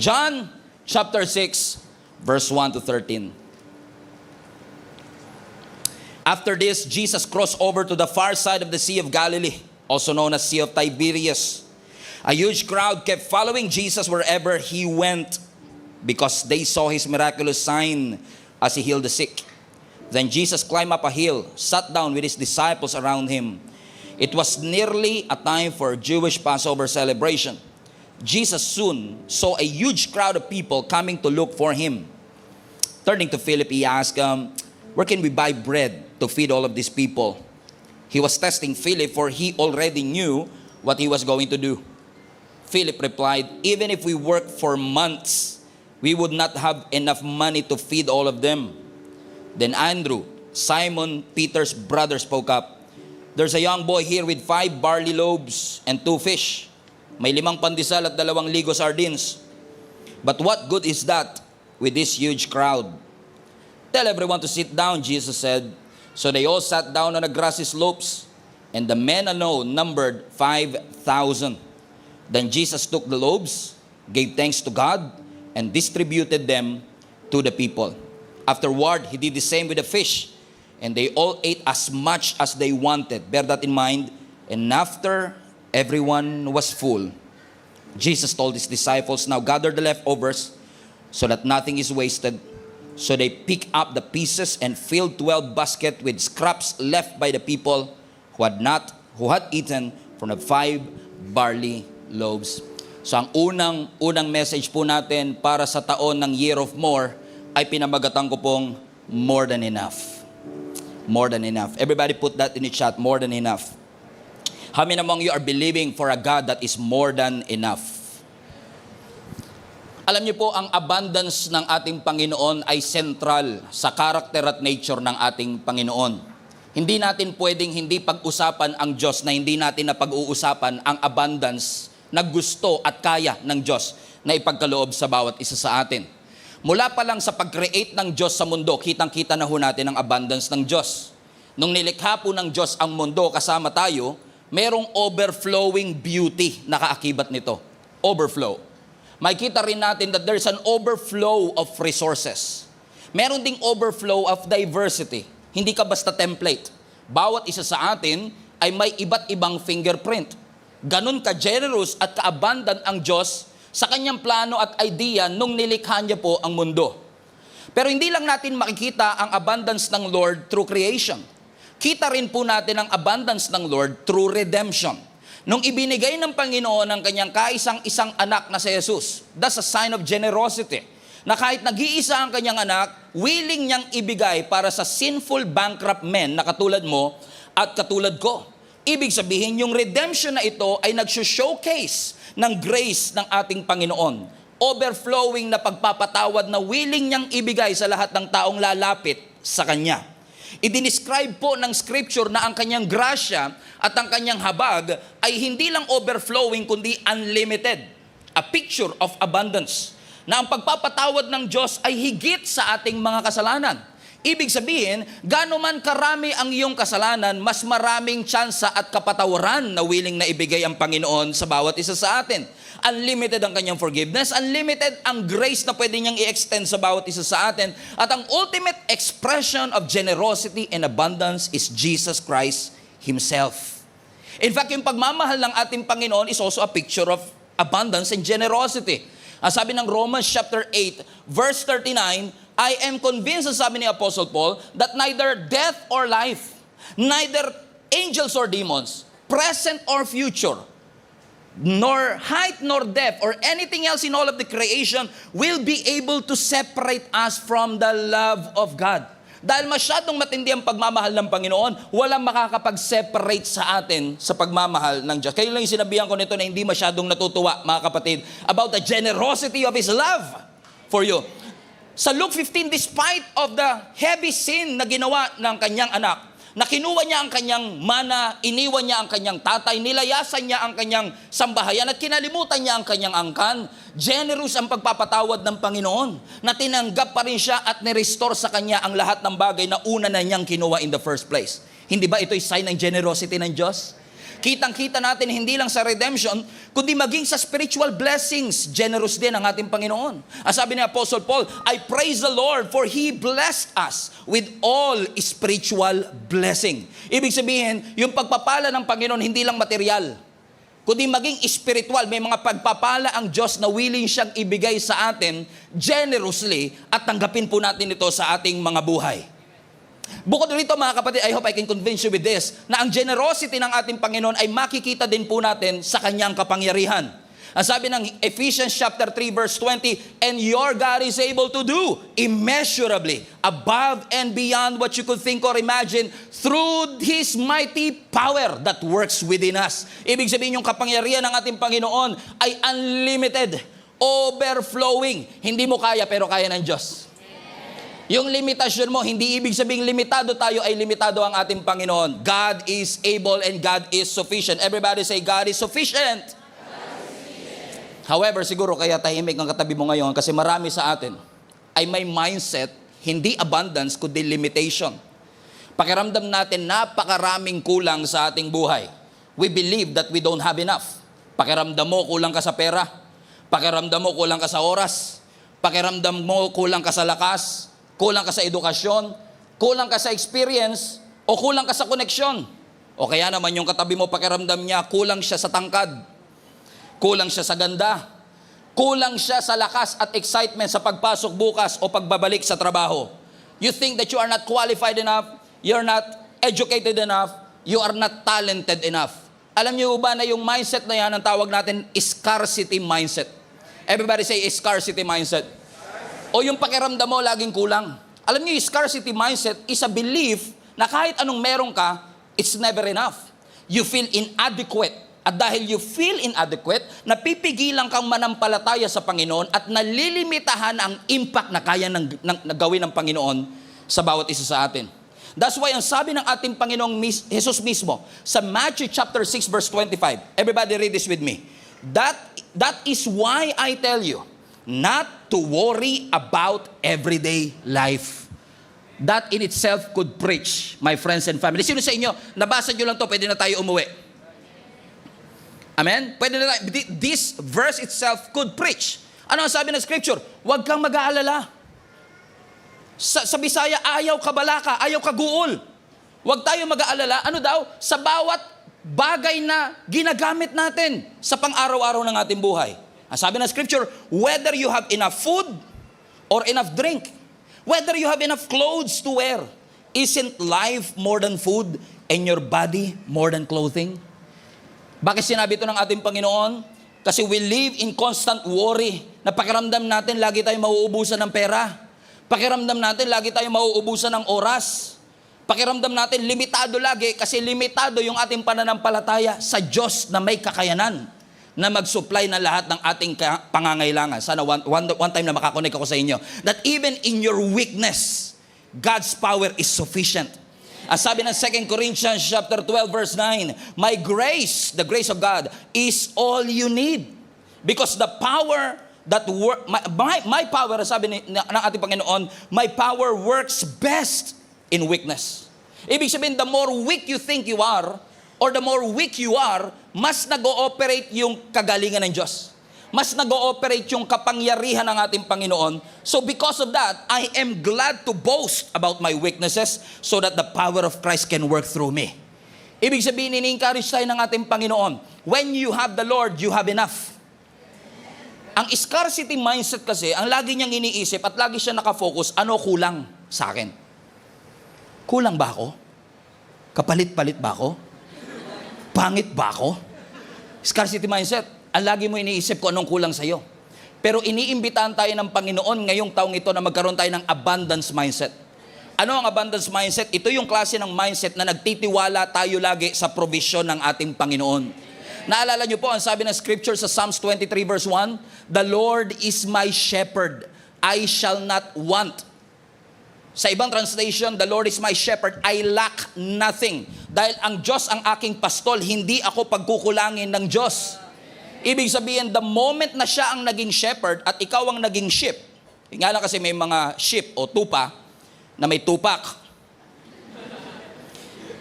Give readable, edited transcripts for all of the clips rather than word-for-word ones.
John chapter 6, verse 1 to 13. After this, Jesus crossed over to the far side of the Sea of Galilee, also known as Sea of Tiberias. A huge crowd kept following Jesus wherever he went because they saw his miraculous sign as he healed the sick. Then Jesus climbed up a hill, sat down with his disciples around him. It was nearly a time for a Jewish Passover celebration. Jesus soon saw a huge crowd of people coming to look for him. Turning to Philip, he asked, where can we buy bread to feed all of these people? He was testing Philip, for he already knew what he was going to do. Philip replied, even if we work for months, we would not have enough money to feed all of them. Then Andrew, Simon Peter's brother, spoke up. There's a young boy here with 5 barley loaves and 2 fish. May 5 pandesal at 2 ligo sardines. But what good is that with this huge crowd? Tell everyone to sit down, Jesus said. So they all sat down on the grassy slopes, and the men alone numbered 5,000. Then Jesus took the loaves, gave thanks to God, and distributed them to the people. Afterward, he did the same with the fish, and they all ate as much as they wanted. Bear that in mind. And after everyone was full, Jesus told his disciples, now gather the leftovers so that nothing is wasted. So they picked up the pieces and filled 12 baskets with scraps left by the people who had eaten from the 5 barley loaves. So ang unang message po natin para sa taon ng Year of More ay pinamagatan ko pong more than enough. More than enough. Everybody put that in the chat, more than enough. How many among you are believing for a God that is more than enough? Alam niyo po, ang abundance ng ating Panginoon ay central sa character at nature ng ating Panginoon. Hindi natin pwedeng hindi pag-usapan ang Diyos na hindi natin napag-uusapan ang abundance na gusto at kaya ng Diyos na ipagkaloob sa bawat isa sa atin. Mula pa lang sa pag-create ng Diyos sa mundo, kitang-kita na ho natin ang abundance ng Diyos. Nung nilikha po ng Diyos ang mundo kasama tayo, merong overflowing beauty na kaakibat nito. Overflow. Makikita rin natin that there's an overflow of resources. Meron ding overflow of diversity. Hindi ka basta template. Bawat isa sa atin ay may iba't ibang fingerprint. Ganun ka-generous at ka-abundant ang Diyos sa kanyang plano at idea nung nilikha niya po ang mundo. Pero hindi lang natin makikita ang abundance ng Lord through creation. Kita rin po natin ang abundance ng Lord through redemption. Nung ibinigay ng Panginoon ang kanyang kaisang-isang anak na si Jesus, that's a sign of generosity. Na kahit nag-iisa ang kanyang anak, willing niyang ibigay para sa sinful bankrupt men na katulad mo at katulad ko. Ibig sabihin, yung redemption na ito ay nag-showcase ng grace ng ating Panginoon. Overflowing na pagpapatawad na willing niyang ibigay sa lahat ng taong lalapit sa Kanya. Idinescribe po ng Scripture na ang kanyang grasya at ang kanyang habag ay hindi lang overflowing kundi unlimited. A picture of abundance. Na ang pagpapatawad ng Diyos ay higit sa ating mga kasalanan. Ibig sabihin, gaano man karami ang iyong kasalanan, mas maraming tsansa at kapatawaran na willing na ibigay ang Panginoon sa bawat isa sa atin. Unlimited ang kanyang forgiveness, unlimited ang grace na pwede niyang i-extend sa bawat isa sa atin. At ang ultimate expression of generosity and abundance is Jesus Christ Himself. In fact, yung pagmamahal ng ating Panginoon is also a picture of abundance and generosity. Sabi ng Romans chapter 8, verse 39, I am convinced, sabi ni Apostle Paul, that neither death or life, neither angels or demons, present or future, nor height nor depth or anything else in all of the creation will be able to separate us from the love of God. Dahil masyadong matindi ang pagmamahal ng Panginoon, walang makakapag-separate sa atin sa pagmamahal ng Diyos. Kayo lang yung sinabihan ko nito na hindi masyadong natutuwa, mga kapatid, about the generosity of His love for you. Sa Luke 15, despite of the heavy sin na ginawa ng kanyang anak, na kinuha niya ang kanyang mana, iniwan niya ang kanyang tatay, nilayasan niya ang kanyang sambahayan at kinalimutan niya ang kanyang angkan. Generous ang pagpapatawad ng Panginoon na tinanggap pa rin siya at nirestore sa kanya ang lahat ng bagay na una na niyang kinuha in the first place. Hindi ba ito'y sign ng generosity ng Diyos? Kitang-kita natin hindi lang sa redemption, kundi maging sa spiritual blessings. Generous din ang ating Panginoon. Ang sabi ni Apostle Paul, I praise the Lord for He blessed us with all spiritual blessing. Ibig sabihin, yung pagpapala ng Panginoon hindi lang material, kundi maging spiritual. May mga pagpapala ang Diyos na willing siyang ibigay sa atin generously at tanggapin po natin ito sa ating mga buhay. Bukod rito mga kapatid, I hope I can convince you with this, na ang generosity ng ating Panginoon ay makikita din po natin sa kanyang kapangyarihan. Ang sabi ng Ephesians chapter 3 verse 20, and your God is able to do immeasurably above and beyond what you could think or imagine through His mighty power that works within us. Ibig sabihin yung kapangyarihan ng ating Panginoon ay unlimited, overflowing. Hindi mo kaya pero kaya ng Diyos. Yung limitasyon mo, hindi ibig sabihin limitado tayo, ay limitado ang ating Panginoon. God is able and God is sufficient. Everybody say, God is sufficient. However, siguro kaya tahimik ang katabi mo ngayon kasi marami sa atin ay may mindset, hindi abundance, kundi limitation. Pakiramdam natin, napakaraming kulang sa ating buhay. We believe that we don't have enough. Pakiramdam mo, kulang ka sa pera. Pakiramdam mo, kulang ka sa oras. Pakiramdam mo, kulang ka sa lakas. Kulang ka sa edukasyon, kulang ka sa experience, o kulang ka sa koneksyon. O kaya naman yung katabi mo, pakiramdam niya, kulang siya sa tangkad, kulang siya sa ganda, kulang siya sa lakas at excitement sa pagpasok bukas o pagbabalik sa trabaho. You think that you are not qualified enough, you're not educated enough, you are not talented enough. Alam niyo ba na yung mindset na yan, ang tawag natin, scarcity mindset. Everybody say, scarcity mindset. O yung pakiramdam mo, laging kulang. Alam niyo, scarcity mindset is a belief na kahit anong meron ka, it's never enough. You feel inadequate. At dahil you feel inadequate, napipigilan kang manampalataya sa Panginoon at nalilimitahan ang impact na kaya ng gawin ng Panginoon sa bawat isa sa atin. That's why ang sabi ng ating Panginoong Jesus mismo sa Matthew chapter 6 verse 25. Everybody read this with me. That is why I tell you, not to worry about everyday life. That in itself could preach, my friends and family. Sino sa inyo, nabasa nyo lang to, pwede na tayo umuwi. Amen? Pwede na tayo. This verse itself could preach. Ano ang sabi ng scripture? Huwag kang mag-aalala. Sa Bisaya, ayaw ka balaka, ayaw ka guol. Huwag tayo mag-aalala. Ano daw? Sa bawat bagay na ginagamit natin sa pang-araw-araw ng ating buhay. Ang sabi ng scripture, whether you have enough food or enough drink, whether you have enough clothes to wear, isn't life more than food and your body more than clothing? Bakit sinabi ito ng ating Panginoon? Kasi we live in constant worry na pakiramdam natin lagi tayo mauubusan ng pera. Pakiramdam natin lagi tayo mauubusan ng oras. Pakiramdam natin limitado lagi kasi limitado yung ating pananampalataya sa Diyos na may kakayanan na mag-supply na lahat ng ating pangangailangan. Sana one time na makakonek ako sa inyo. That even in your weakness, God's power is sufficient. As sabi ng 2 Corinthians chapter 12 verse 9, my grace, the grace of God, is all you need. Because the power that my power, sabi ng ating Panginoon, my power works best in weakness. Ibig sabihin, the more weak you think you are, or the more weak you are, mas nag-ooperate yung kagalingan ng Diyos. Mas nag-ooperate yung kapangyarihan ng ating Panginoon. So because of that, I am glad to boast about my weaknesses so that the power of Christ can work through me. Ibig sabihin, ini-encourage tayo ng ating Panginoon. When you have the Lord, you have enough. Ang scarcity mindset kasi, ang lagi niyang iniisip at lagi siya nakafocus, ano kulang sa akin? Kulang ba ako? Kapalit-palit ba ako? Pangit ba ako? Scarcity mindset. Ang lagi mo iniisip kung anong kulang sa'yo. Pero iniimbitahan tayo ng Panginoon ngayong taong ito na magkaroon tayo ng abundance mindset. Ano ang abundance mindset? Ito yung klase ng mindset na nagtitiwala tayo lagi sa provision ng ating Panginoon. Naalala niyo po, ang sabi ng scripture sa Psalms 23 verse 1, the Lord is my shepherd, I shall not want. Sa ibang translation, the Lord is my shepherd, I lack nothing. Dahil ang Diyos ang aking pastol, hindi ako pagkukulangin ng Diyos. Ibig sabihin, the moment na siya ang naging shepherd at ikaw ang naging sheep, nga lang kasi may mga sheep o tupa na may tupak.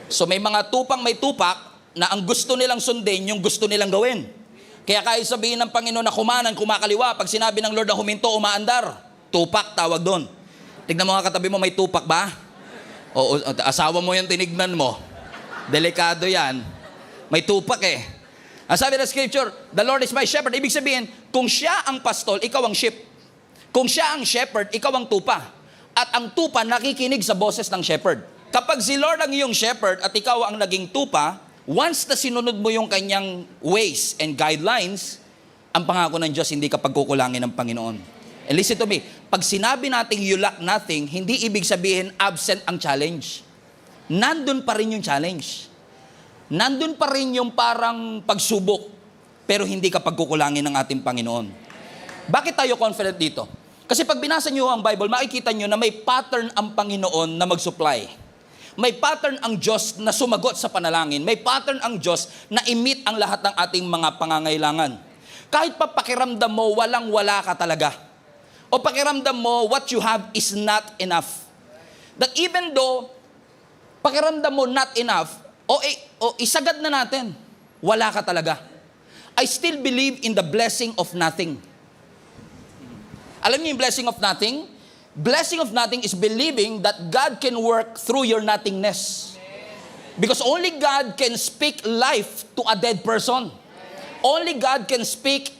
So may mga tupang may tupak, na ang gusto nilang sundin, yung gusto nilang gawin. Kaya kahit sabihin ng Panginoon na kumanan, kumakaliwa, pag sinabi ng Lord na huminto, umaandar. Tupak, tawag doon. Tignan mo nga katabi mo, may tupak ba? O asawa mo yung tinignan mo. Delikado yan. May tupak eh. Ang sabi ng scripture, the Lord is my shepherd. Ibig sabihin, kung siya ang pastol, ikaw ang sheep. Kung siya ang shepherd, ikaw ang tupa. At ang tupa nakikinig sa boses ng shepherd. Kapag si Lord ang iyong shepherd at ikaw ang naging tupa, once na sinunod mo yung kanyang ways and guidelines, ang pangako ng Diyos, hindi ka pagkukulangin ng Panginoon. And listen to me, pag sinabi natin you lack nothing, hindi ibig sabihin absent ang challenge. Nandun pa rin yung challenge. Nandun pa rin yung parang pagsubok, pero hindi ka pagkukulangin ng ating Panginoon. Bakit tayo confident dito? Kasi pag binasa niyo ang Bible, makikita niyo na may pattern ang Panginoon na mag-supply. May pattern ang Diyos na sumagot sa panalangin. May pattern ang Diyos na i-meet ang lahat ng ating mga pangangailangan. Kahit pa pakiramdam mo, walang-wala ka talaga. O pakiramdam mo, what you have is not enough. That even though, pakiramdam mo not enough, isagad na natin, wala ka talaga. I still believe in the blessing of nothing. Alam niyo yung blessing of nothing? Blessing of nothing is believing that God can work through your nothingness. Because only God can speak life to a dead person. Only God can speak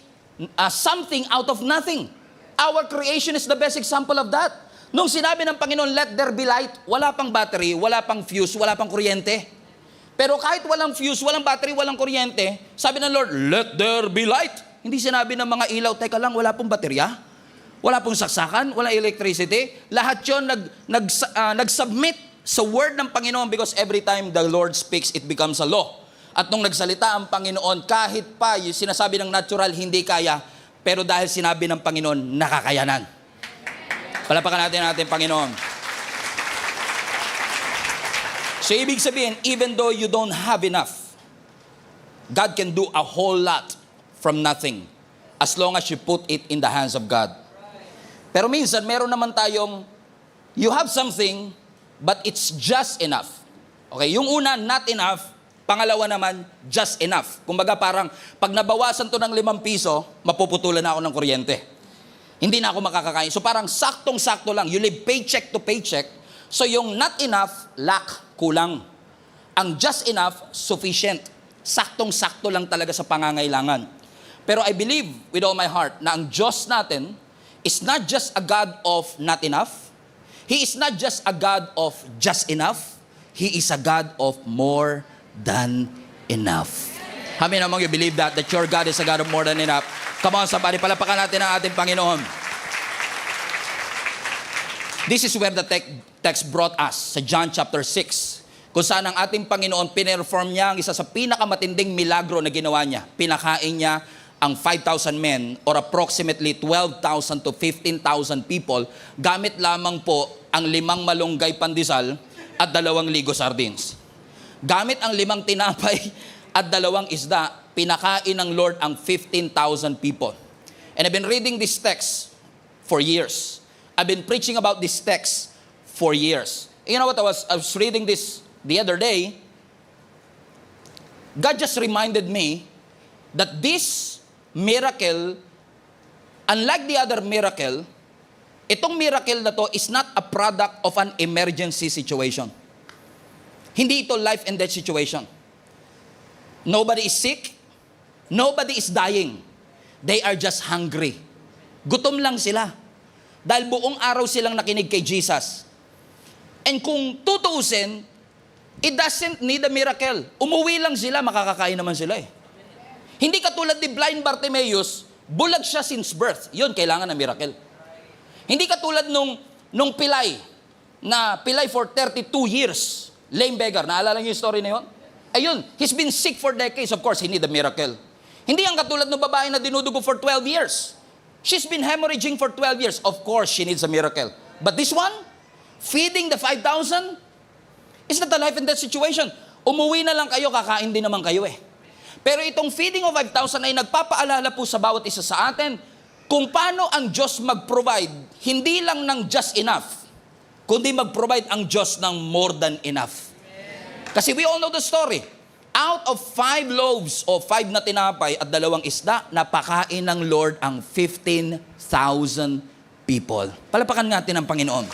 something out of nothing. Our creation is the best example of that. Nung sinabi ng Panginoon, let there be light, wala pang battery, wala pang fuse, wala pang kuryente. Pero kahit walang fuse, walang battery, walang kuryente, sabi ng Lord, let there be light. Hindi sinabi ng mga ilaw, teka lang, wala pong baterya, wala pong saksakan, walang electricity. Lahat yun nag-submit sa word ng Panginoon because every time the Lord speaks, it becomes a law. At nung nagsalita ang Panginoon, kahit pa yung sinasabi ng natural, hindi kaya, pero dahil sinabi ng Panginoon, nakakayanan. Palapakan natin ang ating Panginoon. So, ibig sabihin, even though you don't have enough, God can do a whole lot from nothing as long as you put it in the hands of God. Pero minsan, meron naman tayong, you have something, but it's just enough. Okay, yung una, not enough. Pangalawa naman, just enough. Kumbaga parang, pag nabawasan to ng 5 piso, mapuputulan na ako ng kuryente. Hindi na ako makakakain. So parang saktong-sakto lang. You live paycheck to paycheck. So yung not enough, lack, kulang. Ang just enough, sufficient. Saktong-sakto lang talaga sa pangangailangan. Pero I believe with all my heart na ang Diyos natin is not just a God of not enough. He is not just a God of just enough. He is a God of more than enough. How many among you believe that your God is a God of more than enough? Come on, somebody, palapakan natin ang ating Panginoon. This is where the text brought us, sa John chapter 6, kung saan ang ating Panginoon pinerform niya ang isa sa pinakamatinding milagro na ginawa niya. Pinakain niya ang 5,000 men or approximately 12,000 to 15,000 people gamit lamang po ang 5 malunggay pandesal at 2 ligo sardines. Gamit ang 5 tinapay at 2 isda, pinakain ng Lord ang 15,000 people. And I've been reading this text for years. I've been preaching about this text for years. You know what, I was reading this the other day. God just reminded me that this miracle, unlike the other miracle, itong miracle na to is not a product of an emergency situation. Hindi ito life and death situation. Nobody is sick. Nobody is dying. They are just hungry. Gutom lang sila. Dahil buong araw silang nakinig kay Jesus. And kung tutuusin, it doesn't need a miracle. Umuwi lang sila, makakakain naman sila eh. Hindi katulad ni blind Bartimaeus, bulag siya since birth. Yun, kailangan ng miracle. Hindi katulad nung pilay, na pilay for 32 years. Lame beggar. Naalala niyo yung story na yun? Ayun, he's been sick for decades. Of course, he need a miracle. Hindi ang katulad ng babae na dinudugo for 12 years. She's been hemorrhaging for 12 years. Of course, she needs a miracle. But this one, feeding the 5,000, is not a life and death situation. Umuwi na lang kayo, kakain din naman kayo eh. Pero itong feeding of 5,000 ay nagpapaalala po sa bawat isa sa atin kung paano ang Diyos mag-provide, hindi lang ng just enough, kundi mag-provide ang Diyos ng more than enough. Kasi we all know the story. Out of 5 loaves o 5 na tinapay at 2 isda, napakain ng Lord ang 15,000 people. Palapakan natin ang Panginoon.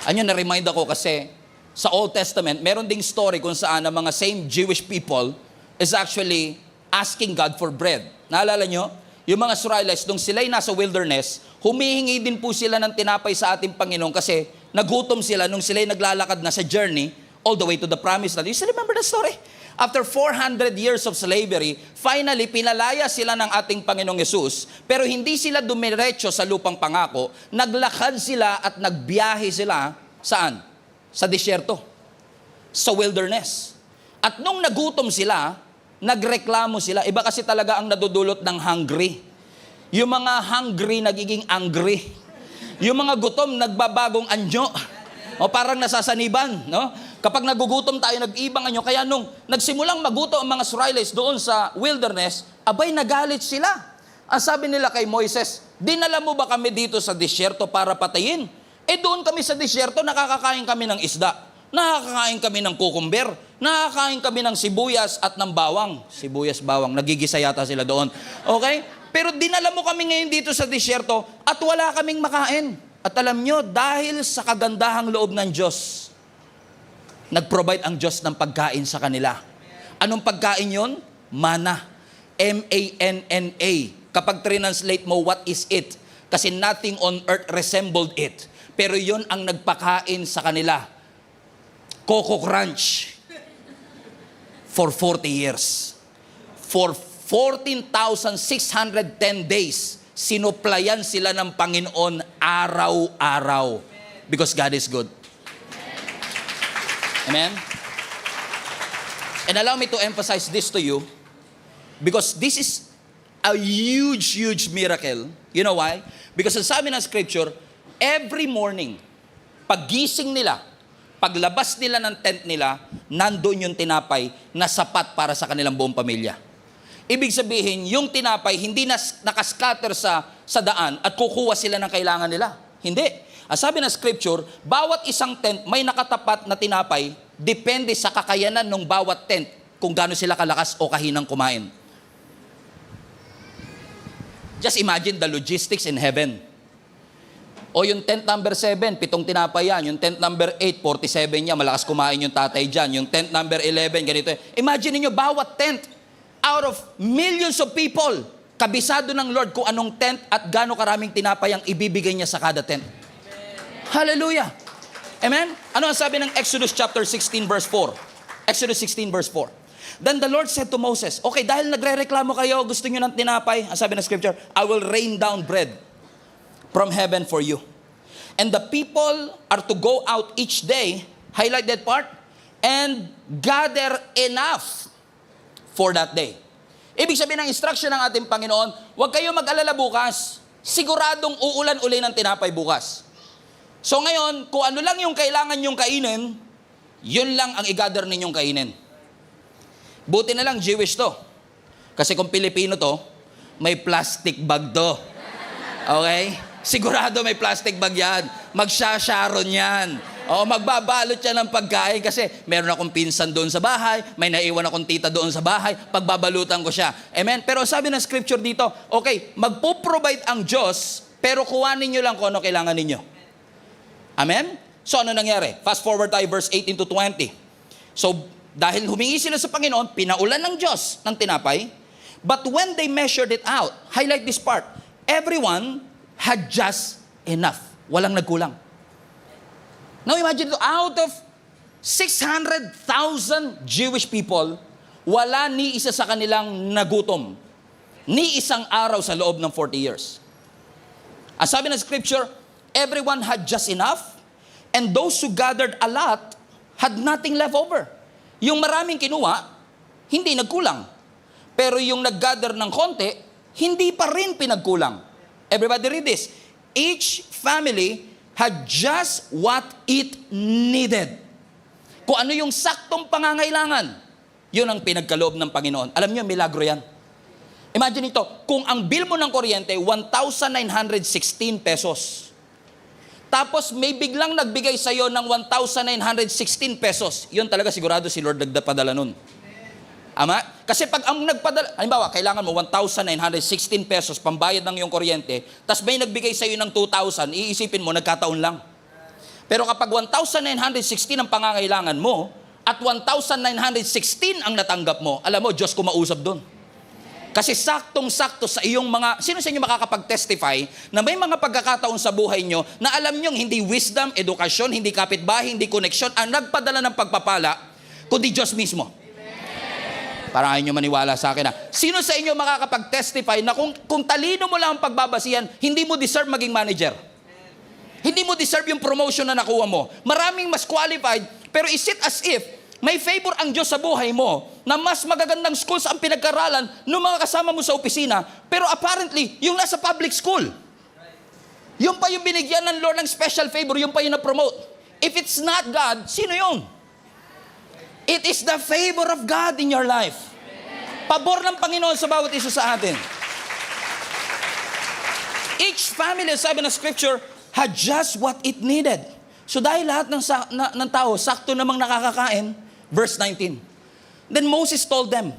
Ano, na-remind ako kasi sa Old Testament, meron ding story kung saan ang mga same Jewish people is actually asking God for bread. Naalala nyo? Yung mga Israelites, nung sila'y nasa wilderness, humihingi din po sila ng tinapay sa ating Panginoon kasi nagutom sila nung sila'y naglalakad na sa journey all the way to the promised land. You still remember the story? After 400 years of slavery, finally, pinalaya sila ng ating Panginoong Yesus, pero hindi sila dumiretso sa lupang pangako, naglakad sila at nagbiyahe sila, saan? Sa disyerto, sa wilderness. At nung nagutom sila, nagreklamo sila. Iba kasi talaga ang nadudulot ng hungry. Yung mga hungry, nagiging angry. Yung mga gutom, nagbabagong anyo. O parang nasasaniban, no? Kapag nagugutom tayo, nag-ibang anyo. Kaya nung nagsimulang magutom ang mga Israelites doon sa wilderness, abay, nagalit sila. Ang sabi nila kay Moises, dinala mo ba kami dito sa disyerto para patayin? Doon kami sa disyerto, nakakakain kami ng isda. Nakakain kami ng kukumber, nakakain kami ng sibuyas at ng bawang. Sibuyas, bawang, nagigisa yata sila doon. Okay? Pero dinala mo kami ngayon dito sa disyerto at wala kaming makain. At alam nyo, dahil sa kagandahang loob ng Diyos, nag-provide ang Diyos ng pagkain sa kanila. Anong pagkain yon? Mana. M-A-N-N-A. Kapag translate mo, what is it? Kasi nothing on earth resembled it. Pero yon ang nagpakain sa kanila. Coco Crunch for 40 years. For 14,610 days, sinuplayan sila ng Panginoon araw-araw. Because God is good. Amen? And allow me to emphasize this to you, because this is a huge, huge miracle. You know why? Because sabi ng Scripture, every morning, paggising nila, paglabas nila ng tent nila, nandoon yung tinapay na sapat para sa kanilang buong pamilya. Ibig sabihin, yung tinapay hindi nakascatter sa daan at kukuha sila ng kailangan nila. Hindi. Sabi ng Scripture, bawat isang tent may nakatapat na tinapay, depende sa kakayanan ng bawat tent kung gaano sila kalakas o kahinang kumain. Just imagine the logistics in heaven. O yung tent number 7, 7 tinapay yan. Yung tent number 8, 47 niya, malakas kumain yung tatay dyan. Yung tent number 11, ganito. Imagine niyo bawat tent, out of millions of people, kabisado ng Lord kung anong tent at gaano karaming tinapay ang ibibigay niya sa kada tent. Amen. Hallelujah. Amen? Ano ang sabi ng Exodus chapter 16 verse 4? Exodus 16 verse 4. Then the Lord said to Moses, okay, dahil nagre-reklamo kayo, gusto niyo ng tinapay, ang sabi ng Scripture, I will rain down bread from heaven for you. And the people are to go out each day, highlight that part, and gather enough for that day. Ibig sabihin ng instruction ng ating Panginoon, huwag kayo mag-alala bukas. Siguradong uulan uli ng tinapay bukas. So ngayon, kung ano lang yung kailangan nyong kainin, yun lang ang i-gather ninyong kainin. Buti na lang Jewish to. Kasi kung Pilipino to, may plastic bag to. Okay? Sigurado may plastic bag yan. Magsasharon yan. O magbabalot yan ng pagkain kasi meron akong pinsan doon sa bahay, may naiwan akong tita doon sa bahay, pagbabalutan ko siya. Amen? Pero sabi ng Scripture dito, okay, magpo-provide ang Diyos, pero kuhanin nyo lang kung ano kailangan ninyo. Amen? So ano nangyari? Fast forward tayo verse 18 to 20. So dahil humingi sila sa Panginoon, pinaulan ng Diyos ng tinapay, but when they measured it out, highlight this part, everyone had just enough. Walang nagkulang. Now imagine ito, out of 600,000 Jewish people, wala ni isa sa kanilang nagutom. Ni isang araw sa loob ng 40 years. Ang sabi ng Scripture, everyone had just enough, and those who gathered a lot had nothing left over. Yung maraming kinuha, hindi nagkulang. Pero yung nag-gather ng konti, hindi pa rin pinagkulang. Everybody read this. Each family had just what it needed. Kung ano yung saktong pangangailangan, yun ang pinagkaloob ng Panginoon. Alam niyo, milagro yan. Imagine ito, kung ang bill mo ng kuryente, 1,916 pesos. Tapos may biglang nagbigay sa'yo ng 1,916 pesos. Yun talaga sigurado si Lord nagpadala nun. Ama? Kasi pag ang nagpadala, halimbawa, kailangan mo 1,916 pesos pambayad ng iyong kuryente, tapos may nagbigay sa'yo ng 2,000, iisipin mo, nagkataon lang. Pero kapag 1,916 ang pangangailangan mo, at 1,916 ang natanggap mo, alam mo, Diyos kumausap doon. Kasi saktong-sakto sa iyong mga, sino sa inyo makakapag-testify na may mga pagkakataon sa buhay nyo na alam nyo hindi wisdom, edukasyon, hindi kapitbahay, hindi koneksyon, ang nagpadala ng pagpapala, kundi Diyos mismo. Parang ayaw nyo maniwala sa akin. Sino sa inyo makakapag-testify na kung talino mo lang ang pagbabasihan, hindi mo deserve maging manager? Hindi mo deserve yung promotion na nakuha mo. Maraming mas qualified, pero is it as if may favor ang Diyos sa buhay mo na mas magagandang schools ang pinag-aralan ng mga kasama mo sa opisina, pero apparently, yung nasa public school. Yung pa yung binigyan ng Lord ng special favor, yung pa yung na-promote. If it's not God, sino yun? It is the favor of God in your life. Pabor ng Panginoon sa bawat isa sa atin. Each family, sabi ng scripture, had just what it needed. So dahil lahat ng tao, sakto namang nakakakain, verse 19. Then Moses told them,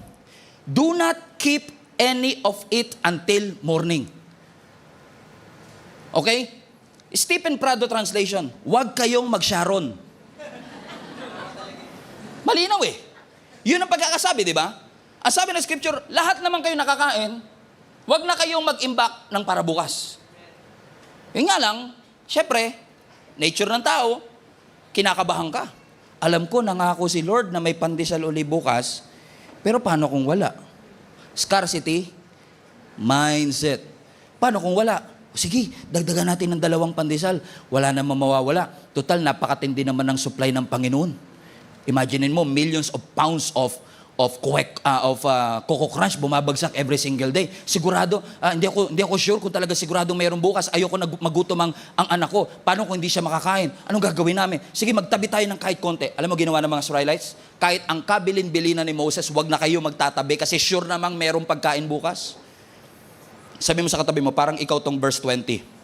do not keep any of it until morning. Okay? Stephen Prado translation, huwag kayong mag-Sharon. Malinaw eh. Yun ang pagkakasabi, di ba? Ang sabi ng scripture, lahat naman kayo nakakain, huwag na kayong mag-imbak ng para bukas. Yun nga lang, syempre, nature ng tao, kinakabahan ka. Alam ko, nangako si Lord na may pandesal uli bukas, pero paano kung wala? Scarcity, mindset. Paano kung wala? Sige, dagdagan natin ng 2 pandesal. Wala namang mawawala. Total, napakatindi naman ng supply ng Panginoon. Imaginin mo, millions of pounds of Coco Crunch bumabagsak every single day. Sigurado, hindi ako sure kung talaga sigurado mayroong bukas. Ayoko magutom ang anak ko. Paano kung hindi siya makakain? Anong gagawin namin? Sige, magtabi tayo ng kahit konti. Alam mo ginawa ng mga Israelites? Kahit ang kabilin-bilinan ni Moses, wag na kayo magtatabi kasi sure namang mayroong pagkain bukas. Sabi mo sa katabi mo, parang ikaw tong verse 20.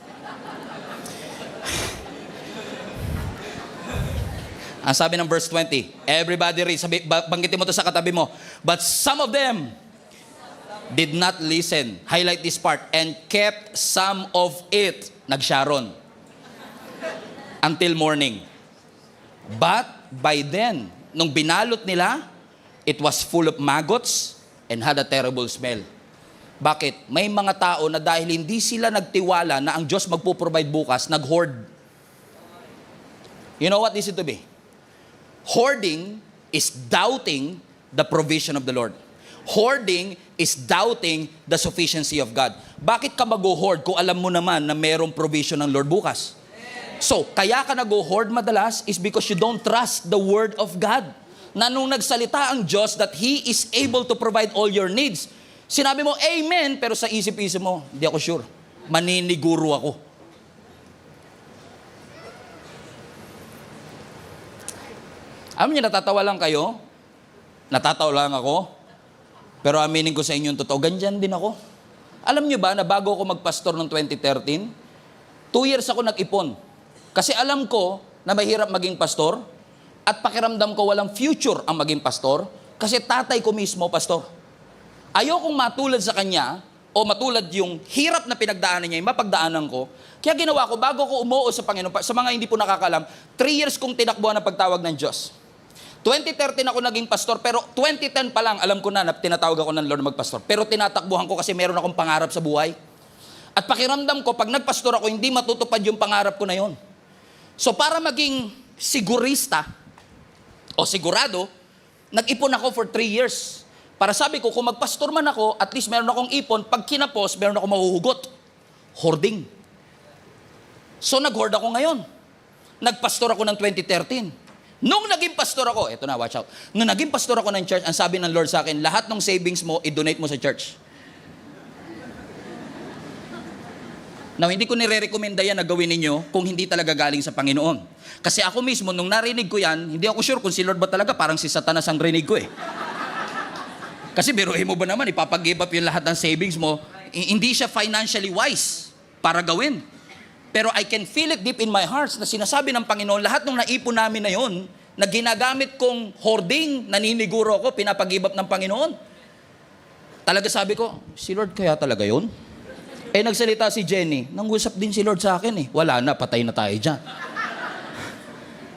Ang sabi ng verse 20, everybody read, banggitin mo to sa katabi mo. But some of them did not listen. Highlight this part. And kept some of it, nag-Sharon, until morning. But by then, nung binalot nila, it was full of maggots and had a terrible smell. Bakit? May mga tao na dahil hindi sila nagtiwala na ang Diyos magpo-provide bukas, nag-hoard. You know what this is to be? Hoarding is doubting the provision of the Lord. Hoarding is doubting the sufficiency of God. Bakit ka mag-hoard kung alam mo naman na mayroong provision ng Lord bukas? So, kaya ka nag-hoard madalas is because you don't trust the Word of God. Na nung nagsalita ang Diyos that He is able to provide all your needs, sinabi mo, Amen, pero sa isip-isip mo, hindi ako sure. Maniniguro ako. Alam niyo, natatawa lang kayo. Natatawa lang ako. Pero aminin ko sa inyo yung totoo, ganyan din ako. Alam niyo ba na bago ako magpastor noong 2013, 2 years ako nag-ipon. Kasi alam ko na mahirap maging pastor at pakiramdam ko walang future ang maging pastor kasi tatay ko mismo pastor. Ayokong matulad sa kanya o matulad yung hirap na pinagdaanan niya, yung mapagdaanan ko. Kaya ginawa ko, bago ko umuo sa Panginoon, sa mga hindi po nakakalam, 3 years kong tinakbuhan ang pagtawag ng Diyos. 2013 ako naging pastor, pero 2010 pa lang, alam ko na tinatawag ako ng Lord magpastor. Pero tinatakbuhan ko kasi meron akong pangarap sa buhay. At pakiramdam ko, pag nagpastor ako, hindi matutupad yung pangarap ko na yon. So para maging sigurista o sigurado, nag-ipon ako for 3 years. Para sabi ko, kung magpastor man ako, at least meron akong ipon, pag kinapos, meron akong mahuhugot. Hoarding. So nag-hoard ako ngayon. Nagpastor ako ng 2013. Nung naging pastor ako, eto na, watch out. Nung naging pastor ako ng church, ang sabi ng Lord sa akin, lahat ng savings mo, i-donate mo sa church. Now, hindi ko nire-recommenda yan na gawin ninyo kung hindi talaga galing sa Panginoon. Kasi ako mismo, nung narinig ko yan, hindi ako sure kung si Lord ba talaga, parang si Satanas ang rinig ko eh. Kasi biruin mo ba naman, ipapag-give up yung lahat ng savings mo, hindi siya financially wise para gawin. Pero I can feel it deep in my heart na sinasabi ng Panginoon, lahat ng naipon namin na yon, na ginagamit kong hoarding, naniniguro ko, pinapag-give up ng Panginoon. Talaga sabi ko, si Lord kaya talaga yon? Nagsalita si Jenny, nangusap din si Lord sa akin eh. Wala na, patay na tayo dyan.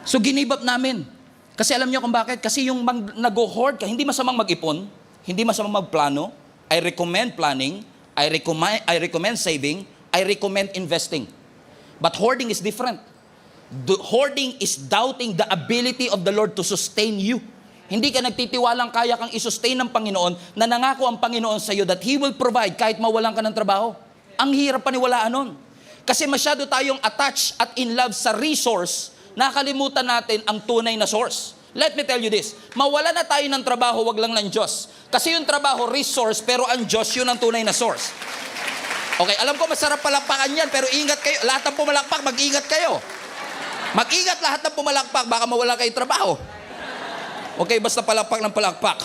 So ginibap namin. Kasi alam niyo kung bakit? Kasi yung nag-hoard ka, hindi masamang mag-ipon, hindi masamang magplano. I recommend planning, I recommend saving, I recommend investing. But hoarding is different. Hoarding is doubting the ability of the Lord to sustain you. Hindi ka nagtitiwalang kaya kang isustain ng Panginoon na nangako ang Panginoon sa iyo that He will provide kahit mawalan ka ng trabaho. Ang hirap paniwalaan nun. Kasi masyado tayong attached at in love sa resource, nakalimutan natin ang tunay na source. Let me tell you this, mawala na tayo ng trabaho, wag lang ng Diyos. Kasi yung trabaho, resource, pero ang Diyos, yun ang tunay na source. Okay, alam ko masarap palakpakan yan, pero ingat kayo. Lahat ng pumalakpak, mag-ingat kayo. Mag-ingat lahat ng pumalakpak, baka mawala kayo trabaho. Okay, basta palakpak ng palakpak.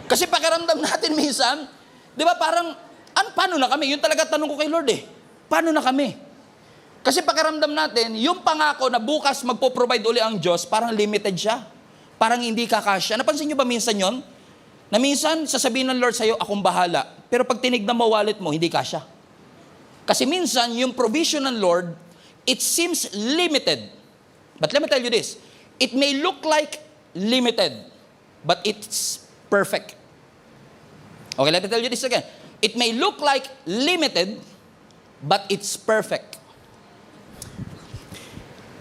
Kasi pakiramdam natin minsan, di ba parang, paano na kami? Yun talaga tanong ko kay Lord eh. Paano na kami? Kasi pakiramdam natin, yung pangako na bukas magpo-provide uli ang Diyos, parang limited siya. Parang hindi kakasya. Napansin nyo ba minsan yon? Na minsan, sasabihin ng Lord sa'yo, akong bahala. Pero pag tinignan mo wallet mo, hindi kasya. Kasi minsan, yung provision ng Lord, it seems limited. But let me tell you this, it may look like limited, but it's perfect. Okay, let me tell you this again. It may look like limited, but it's perfect.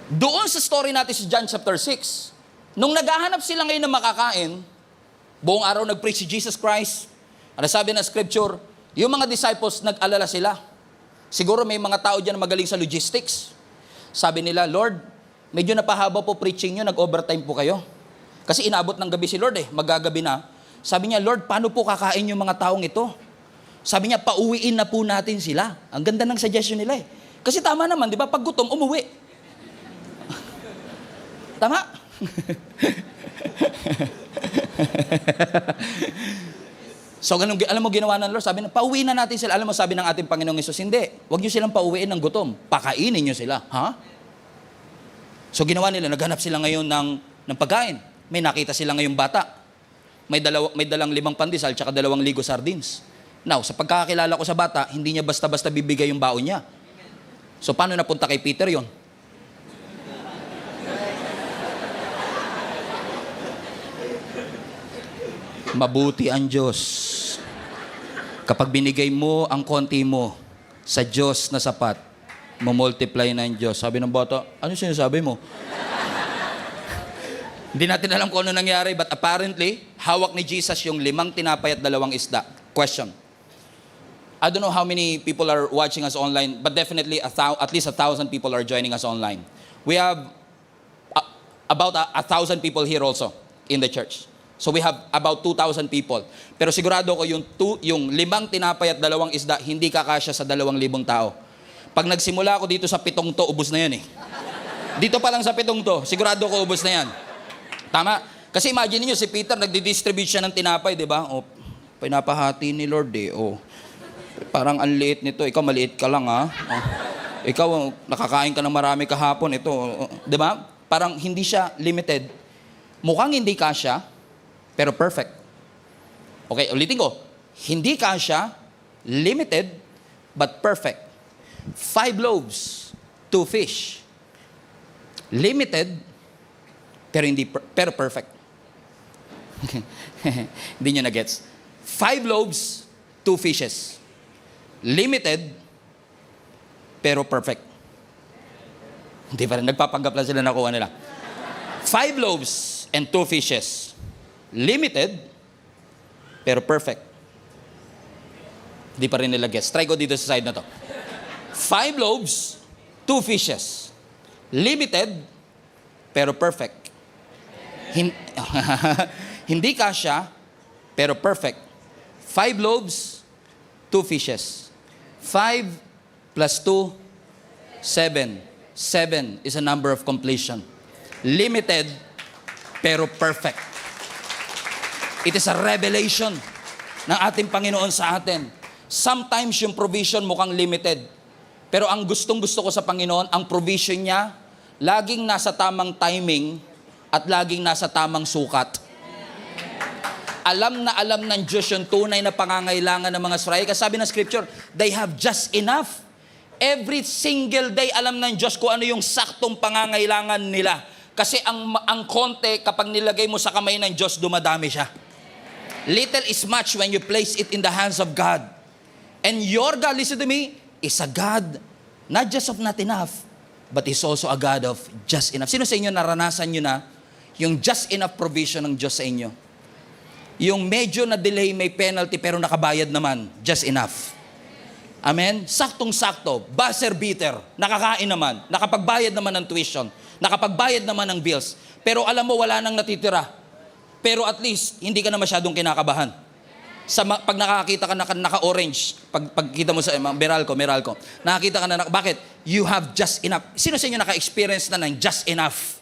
Doon sa story natin sa John chapter 6, nung naghahanap sila ngayon ng makakain, buong araw nag-preach si Jesus Christ, ano sabi ng scripture, yung mga disciples nag-alala sila. Siguro may mga tao dyan na magaling sa logistics. Sabi nila, Lord, medyo napahaba po preaching nyo, nag-overtime po kayo. Kasi inabot ng gabi si Lord magagabi na. Sabi niya, Lord, paano po kakain yung mga taong ito? Sabi niya, pauwiin na po natin sila. Ang ganda ng suggestion nila Kasi tama naman, di ba? Pag gutom, umuwi. Tama? So, alam mo ginawa ng Lord? Sabi na, pauwiin na natin sila. Alam mo, sabi ng ating Panginoong Hesus, hindi. Huwag niyo silang pauwiin ng gutom. Pakainin niyo sila. Ha? So, ginawa nila. Naghanap sila ngayon ng pagkain. May nakita sila ngayong bata. May dalang 5 pandesal tsaka 2 ligo sardines. Now, sa pagkakakilala ko sa bata, hindi niya basta-basta bibigay yung baon niya. So, paano napunta kay Peter yon? Mabuti ang Diyos. Kapag binigay mo ang konti mo sa Diyos na sapat, mamultiply na ang Diyos. Sabi ng bata, ano sinasabi mo? Hindi natin alam kung ano nangyari, but apparently, hawak ni Jesus yung 5 tinapay at 2 isda. Question. I don't know how many people are watching us online, but definitely at least 1,000 people are joining us online. We have about 1,000 people here also in the church. So we have about 2,000 people. Pero sigurado ko yung 5 tinapay at 2 isda, hindi kakasya sa 2,000 tao. Pag nagsimula ako dito sa 7 to, ubos na yan Dito pa lang sa 7 to, sigurado ko ubos na yan. Tama? Kasi imagine niyo si Peter, nagdi-distribute siya ng tinapay, di ba? O, pinapahati ni Lord O, parang ang liit nito. Ikaw, maliit ka lang O, ikaw, nakakain ka ng marami kahapon. Ito, di ba? Parang hindi siya limited. Mukhang hindi kasya, pero perfect. Okay, ulitin ko. Hindi kasya, limited, but perfect. 5 loaves, 2 fish. Limited, pero perfect. Hindi nyo na-gets. 5 loaves, 2 fishes. Limited, pero perfect. Hindi pa rin, nagpapanggap lang sila nakuha nila. 5 loaves and 2 fishes. Limited, pero perfect. Di pa rin nila gets. Try ko dito sa side na to. 5 loaves, 2 fishes. Limited, pero perfect. Hindi kasya, pero perfect. 5 loaves, 2 fishes. 5 plus 2, 7. 7 is a number of completion. Limited, pero perfect. It is a revelation ng ating Panginoon sa atin. Sometimes yung provision mukhang limited. Pero ang gustong-gusto ko sa Panginoon, ang provision niya, laging nasa tamang timing at laging nasa tamang sukat. Alam na alam ng Diyos yung tunay na pangangailangan ng mga Israel. Kasi sabi ng Scripture, they have just enough. Every single day, alam ng Diyos kung ano yung saktong pangangailangan nila. Kasi ang konti, kapag nilagay mo sa kamay ng Diyos, dumadami siya. Little is much when you place it in the hands of God. And your God, listen to me, is a God, not just of not enough, but is also a God of just enough. Sino sa inyo naranasan nyo na yung just enough provision ng Diyos sa inyo? Yung medyo na delay may penalty pero nakabayad naman, just enough. Amen? Saktong-sakto, buzzer beater, nakakain naman, nakapagbayad naman ng tuition, nakapagbayad naman ng bills, pero alam mo wala nang natitira. Pero at least, hindi ka na masyadong kinakabahan. Pag nakakita ka na naka-orange, pag kita mo sa Meralco, nakakita ka na, bakit? You have just enough. Sino sa inyo naka-experience na ng just enough?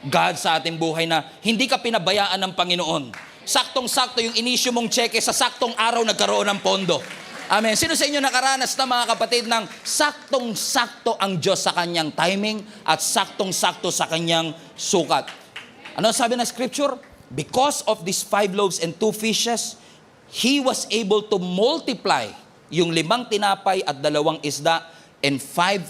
God sa ating buhay na hindi ka pinabayaan ng Panginoon. Saktong-sakto yung inisyo mong cheque, sa saktong araw nagkaroon ng pondo. Amen. Sino sa inyo nakaranas na mga kapatid ng saktong-sakto ang Diyos sa kanyang timing at saktong-sakto sa kanyang sukat? Ano sabi ng Scripture? Because of these 5 loaves and 2 fishes, He was able to multiply yung 5 tinapay at 2 isda and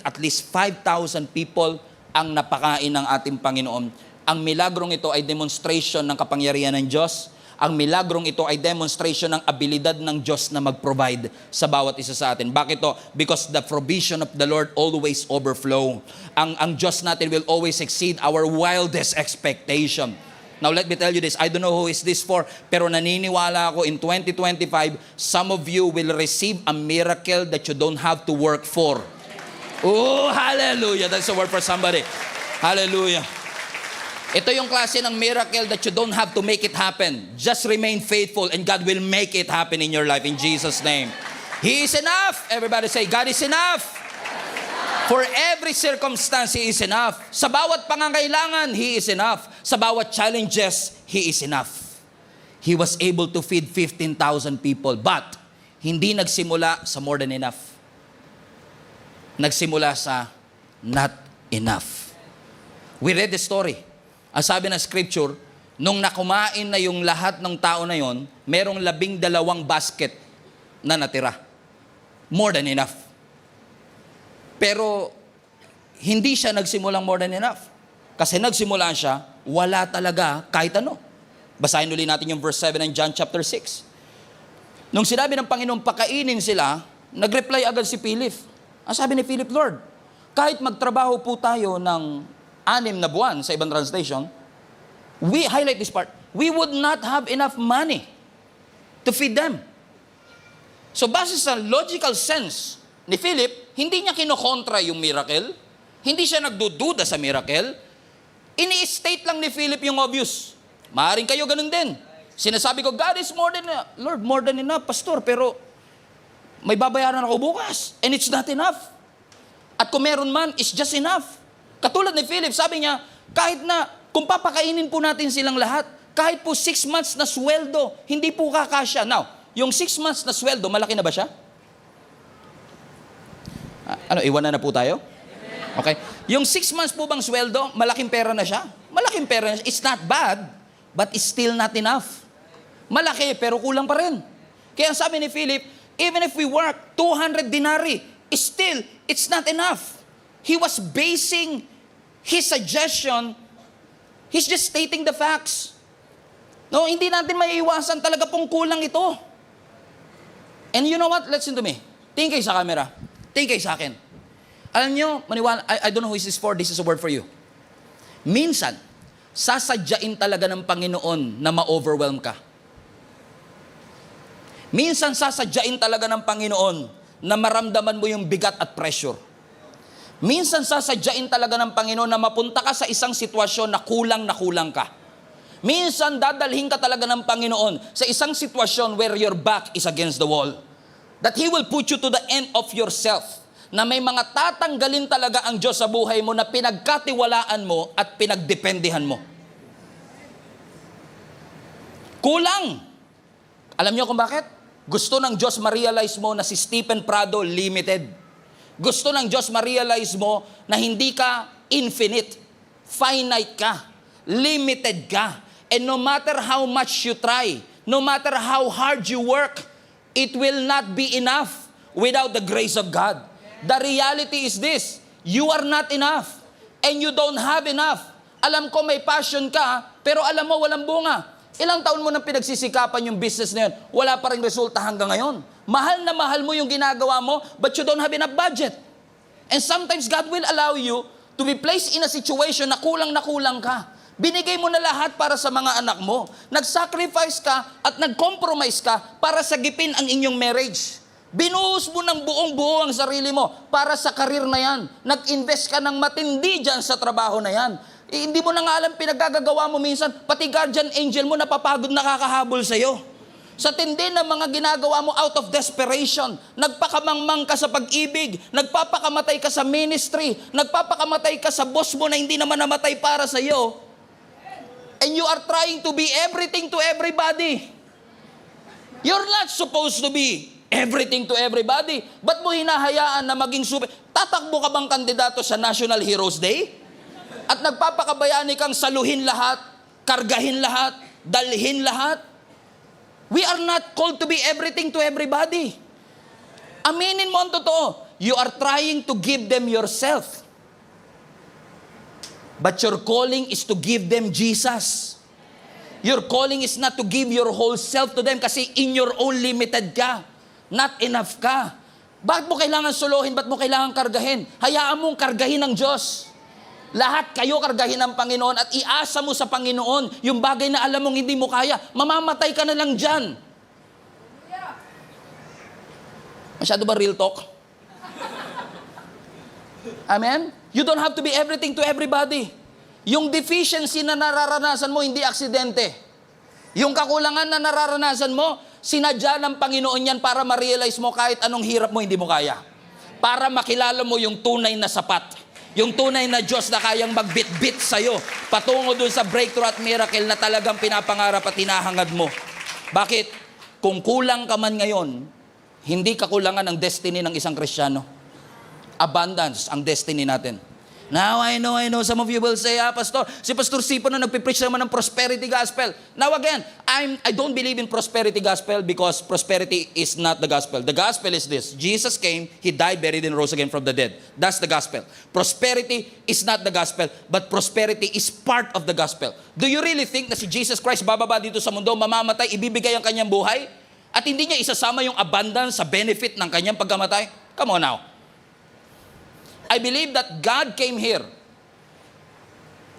at least 5,000 people ang napakain ng ating Panginoon. Ang milagrong ito ay demonstration ng kapangyarihan ng Diyos. Ang milagrong ito ay demonstration ng abilidad ng Diyos na mag-provide sa bawat isa sa atin. Bakit ito? Because the provision of the Lord always overflow. Ang Diyos natin will always exceed our wildest expectation. Now let me tell you this, I don't know who is this for, pero naniniwala ako in 2025, some of you will receive a miracle that you don't have to work for. Oh, hallelujah. That's a word for somebody. Hallelujah. Ito yung klase ng miracle that you don't have to make it happen. Just remain faithful and God will make it happen in your life in Jesus' name. He is enough. Everybody say, God is enough. For every circumstance, He is enough. Sa bawat pangangailangan, He is enough. Sa bawat challenges, He is enough. He was able to feed 15,000 people, but hindi nagsimula sa more than enough. Nagsimula sa not enough. We read the story. Ang sabi ng Scripture, nung nakumain na yung lahat ng tao na yon, merong 12 basket na natira. More than enough. Pero, hindi siya nagsimulang more than enough. Kasi nagsimula siya, wala talaga kahit ano. Basahin ulit natin yung verse 7 ng John chapter 6. Nung sinabi ng Panginoon, pakainin sila, nag-reply agad si Philip. Ang sabi ni Philip, Lord, kahit magtrabaho po tayo ng 6 na buwan sa ibang translation, we highlight this part, we would not have enough money to feed them. So base sa logical sense ni Philip, hindi niya kinokontra yung miracle, hindi siya nagdududa sa miracle, ini-state lang ni Philip yung obvious. Maaring kayo ganun din. Sinasabi ko, God is more than enough. Lord, more than enough, Pastor, pero may babayaran ako bukas and it's not enough. At kung meron man, it's just enough. Katulad ni Philip, sabi niya, kahit na kung papakainin po natin silang lahat, kahit po 6 months na sweldo, hindi po kakasya. Now, yung 6 months na sweldo, malaki na ba siya? Iwanan na po tayo? Okay. Yung 6 months po bang sweldo, malaking pera na siya? Malaking pera na siya. It's not bad, but it's still not enough. Malaki, pero kulang pa rin. Kaya sabi ni Philip, even if we work 200 denarii, still, it's not enough. He was basing his suggestion, he's just stating the facts. No, hindi natin maiiwasan talaga pong kulang ito. And you know what? Listen to me. Tingin kayo sa camera. Tingin kayo sa akin. Alam nyo, maniwala, I don't know who is this for, this is a word for you. Minsan, sasadyain talaga ng Panginoon na ma-overwhelm ka. Minsan, sasadyain talaga ng Panginoon na maramdaman mo yung bigat at pressure. Minsan sasadyain talaga ng Panginoon na mapunta ka sa isang sitwasyon na kulang ka. Minsan dadalhin ka talaga ng Panginoon sa isang sitwasyon where your back is against the wall. That He will put you to the end of yourself. Na may mga tatanggalin talaga ang Diyos sa buhay mo na pinagkatiwalaan mo at pinagdependihan mo. Kulang. Alam niyo kung bakit? Gusto ng Diyos ma-realize mo na si Stephen Prado limited. Gusto ng Diyos ma-realize mo na hindi ka infinite. Finite ka. Limited ka. And no matter how much you try, no matter how hard you work, it will not be enough without the grace of God. The reality is this, you are not enough. And you don't have enough. Alam ko may passion ka, pero alam mo walang bunga. Ilang taon mo nang pinagsisikapan yung business na yun, wala pa rin resulta hanggang ngayon. Mahal na mahal mo yung ginagawa mo, but you don't have enough budget. And sometimes God will allow you to be placed in a situation na kulang ka. Binigay mo na lahat para sa mga anak mo. Nag-sacrifice ka at nag-compromise ka para sagipin ang inyong marriage. Binuhos mo ng buong-buo ang sarili mo para sa karir na yan. Nag-invest ka ng matindi dyan sa trabaho na yan. Hindi mo na nga alam pinagagagawa mo minsan, pati guardian angel mo napapagod nakakahabol sa'yo. Sa tindi ng mga ginagawa mo out of desperation, nagpakamangmang ka sa pag-ibig, nagpapakamatay ka sa ministry, nagpapakamatay ka sa boss mo na hindi naman namatay para sa'yo, and you are trying to be everything to everybody. You're not supposed to be everything to everybody. Ba't mo hinahayaan na maging super? Tatakbo ka bang kandidato sa National Heroes Day? At nagpapakabayani kang saluhin lahat, kargahin lahat, dalhin lahat? We are not called to be everything to everybody. Aminin mo ang totoo. You are trying to give them yourself. But your calling is to give them Jesus. Your calling is not to give your whole self to them kasi in your own limited ka. Not enough ka. Bakit mo kailangan suluhin? Bakit mo kailangan kargahin? Hayaan mong kargahin ng Diyos. Lahat kayo kargahin ng Panginoon at iasa mo sa Panginoon yung bagay na alam mong hindi mo kaya. Mamamatay ka na lang dyan. Masyado ba real talk? Amen? You don't have to be everything to everybody. Yung deficiency na nararanasan mo, hindi aksidente. Yung kakulangan na nararanasan mo, sinadya ng Panginoon yan para ma-realize mo kahit anong hirap mo, hindi mo kaya. Para makilala mo yung tunay na sapat. Yung tunay na Diyos na kayang magbit-bit sa'yo patungo dun sa breakthrough at miracle na talagang pinapangarap at hinahangad mo. Bakit? Kung kulang ka man ngayon, hindi kakulangan ang destiny ng isang Kristiyano. Abundance ang destiny natin. Now, I know, some of you will say, Pastor, si Pastor Sipo na nagpipreach naman ng prosperity gospel. Now again, I don't believe in prosperity gospel because prosperity is not the gospel. The gospel is this. Jesus came, He died, buried, and rose again from the dead. That's the gospel. Prosperity is not the gospel, but prosperity is part of the gospel. Do you really think na si Jesus Christ bababa dito sa mundo, mamamatay, ibibigay ang kanyang buhay, at hindi niya isasama yung abundance sa benefit ng kanyang pagkamatay? Come on now. I believe that God came here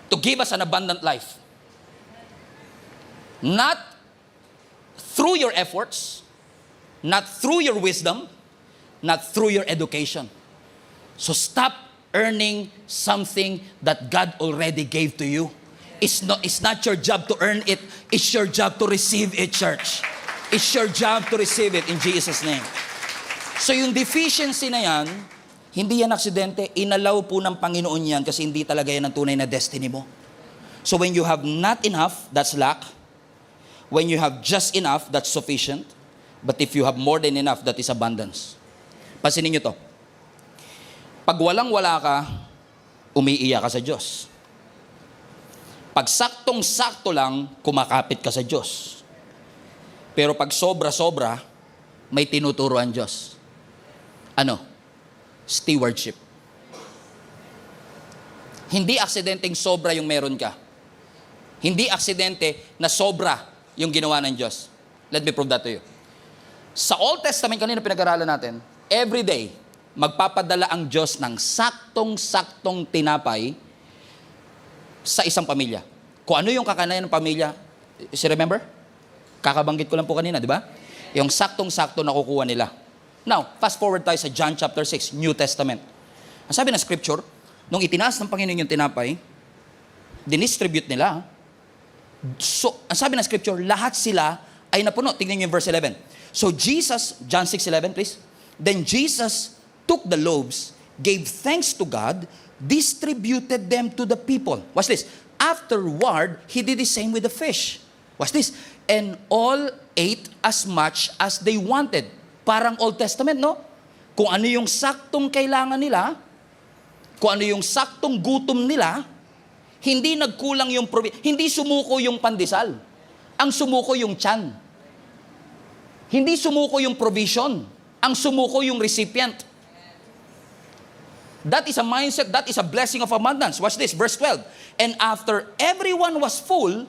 to give us an abundant life. Not through your efforts, not through your wisdom, not through your education. So stop earning something that God already gave to you. It's not your job to earn it. It's your job to receive it, church. It's your job to receive it in Jesus' name. So yung deficiency na yan, hindi yan aksidente, inalaw po ng Panginoon yan kasi hindi talaga yan ang tunay na destiny mo. So when you have not enough, that's lack. When you have just enough, that's sufficient. But if you have more than enough, that is abundance. Pansinin nyo to. Pag walang-wala ka, umiiyak ka sa Diyos. Pag saktong-sakto lang, kumakapit ka sa Diyos. Pero pag sobra-sobra, may tinuturo ang Diyos. Ano? Stewardship. Hindi aksidenteng sobra yung meron ka. Hindi aksidente na sobra yung ginawa ng Diyos. Let me prove that to you. Sa Old Testament, kanina pinag-aralan natin, every day, magpapadala ang Diyos ng saktong-saktong tinapay sa isang pamilya. Kung ano yung kakanayan ng pamilya, remember? Kakabanggit ko lang po kanina, di ba? Yung saktong-sakto nakukuha nila. Now, fast forward tayo sa John chapter 6, New Testament. Ang sabi ng scripture, nung itinaas ng Panginoon yung tinapay, dinistribute nila. So, ang sabi ng scripture, lahat sila ay napuno. Tingnan niyo yung verse 11. So Jesus, John 6:11 please. Then Jesus took the loaves, gave thanks to God, distributed them to the people. Watch this. Afterward, He did the same with the fish. Watch this. And all ate as much as they wanted. Parang Old Testament, no? kung ano yung saktong kailangan nila, kung ano yung saktong gutom nila, hindi nagkulang yung hindi sumuko yung pandesal. Ang sumuko yung tiyan. Hindi sumuko yung provision. Ang sumuko yung recipient. That is a mindset, that is a blessing of abundance. Watch this, verse 12. And after everyone was full,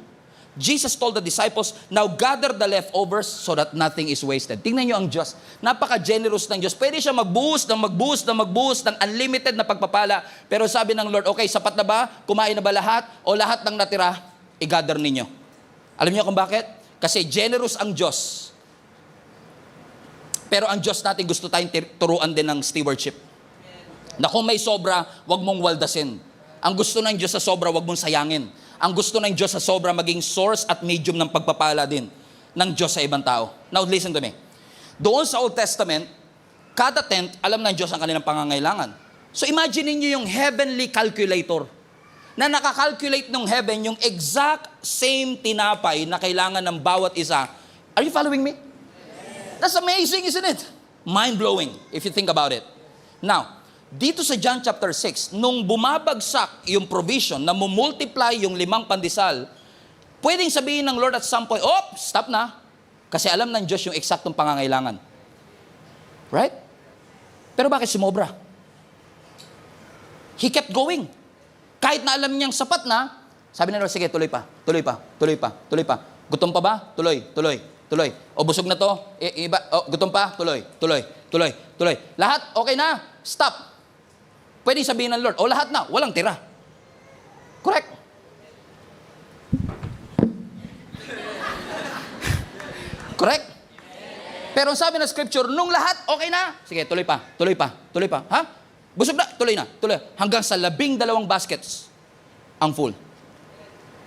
Jesus told the disciples, now gather the leftovers so that nothing is wasted. Tingnan nyo ang Diyos. Napaka-generous ng Diyos. Pwede siya magbuhos ng unlimited na pagpapala. Pero sabi ng Lord, okay, sapat na ba? Kumain na ba lahat? O lahat ng natira, i-gather ninyo. Alam niyo kung bakit? Kasi generous ang Diyos. Pero ang Diyos natin gusto tayong turuan din ng stewardship. Na kung may sobra, wag mong waldasin. Ang gusto ng Diyos sa sobra, wag mong sayangin. Ang gusto ng Diyos sa sobra, maging source at medium ng pagpapala din ng Diyos sa ibang tao. Now, listen to me. Doon sa Old Testament, kada tent, alam ng Diyos ang kanilang pangangailangan. So, imagine niyo yung heavenly calculator na nakakalculate ng heaven yung exact same tinapay na kailangan ng bawat isa. Are you following me? That's amazing, isn't it? Mind-blowing, if you think about it. Now, dito sa John chapter 6, nung bumabagsak yung provision, na mumultiply yung 5 pandesal, pwedeng sabihin ng Lord at some point, oh, stop na. Kasi alam ng Diyos yung eksaktong pangangailangan. Right? Pero bakit sumobra? He kept going. Kahit na alam niyang sapat na, sabi ng Lord, sige, tuloy pa. Gutom pa ba? Tuloy. O busog na to? Gutom pa? Tuloy. Lahat, okay na? Stop. Pwede sabihin ng Lord, lahat na, walang tira. Correct. Correct? Pero sabi ng scripture, nung lahat, okay na. Sige, tuloy pa. Ha? Busog na, tuloy na. Hanggang sa 12 baskets, ang full.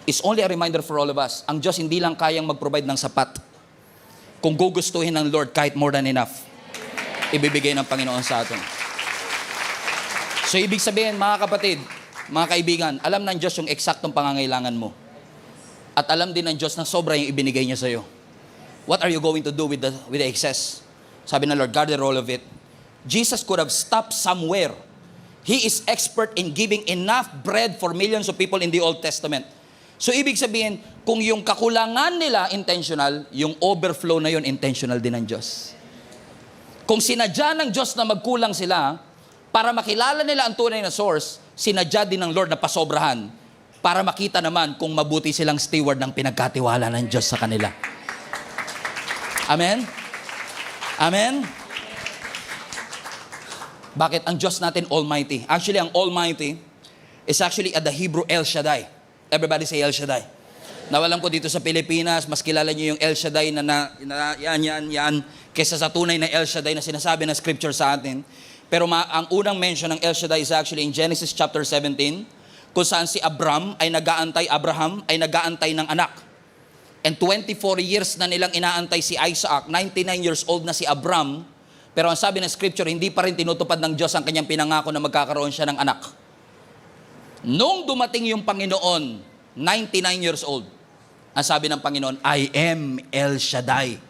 It's only a reminder for all of us. Ang Diyos hindi lang kayang mag-provide ng sapat. Kung gugustuhin ng Lord, kahit more than enough, ibibigay ng Panginoon sa atin. So, ibig sabihin, mga kapatid, mga kaibigan, alam ng Diyos yung eksaktong pangangailangan mo. At alam din ng Diyos na sobra yung ibinigay niya sa'yo. What are you going to do with the excess? Sabi ng Lord, gather all of it. Jesus could have stopped somewhere. He is expert in giving enough bread for millions of people in the Old Testament. So, ibig sabihin, kung yung kakulangan nila intentional, yung overflow na yun intentional din ng Diyos. Kung sinadya ng Diyos na magkulang sila, para makilala nila ang tunay na source, sinadya din ng Lord na pasobrahan para makita naman kung mabuti silang steward ng pinagkatiwala ng Diyos sa kanila. Amen? Amen? Bakit? Ang Diyos natin Almighty. Actually, ang Almighty is actually at the Hebrew El Shaddai. Everybody say El Shaddai. Nawalan ko dito sa Pilipinas, mas kilala niyo yung El Shaddai yan, kesa sa tunay na El Shaddai na sinasabi ng scripture sa atin. Pero ang unang mention ng El Shaddai is actually in Genesis chapter 17, kung saan si Abraham ay nag-aantay ng anak. And 24 years na nilang inaantay si Isaac, 99 years old na si Abraham, pero ang sabi ng scripture, hindi pa rin tinutupad ng Diyos ang kanyang pinangako na magkakaroon siya ng anak. Nung dumating yung Panginoon, 99 years old, ang sabi ng Panginoon, I am El Shaddai.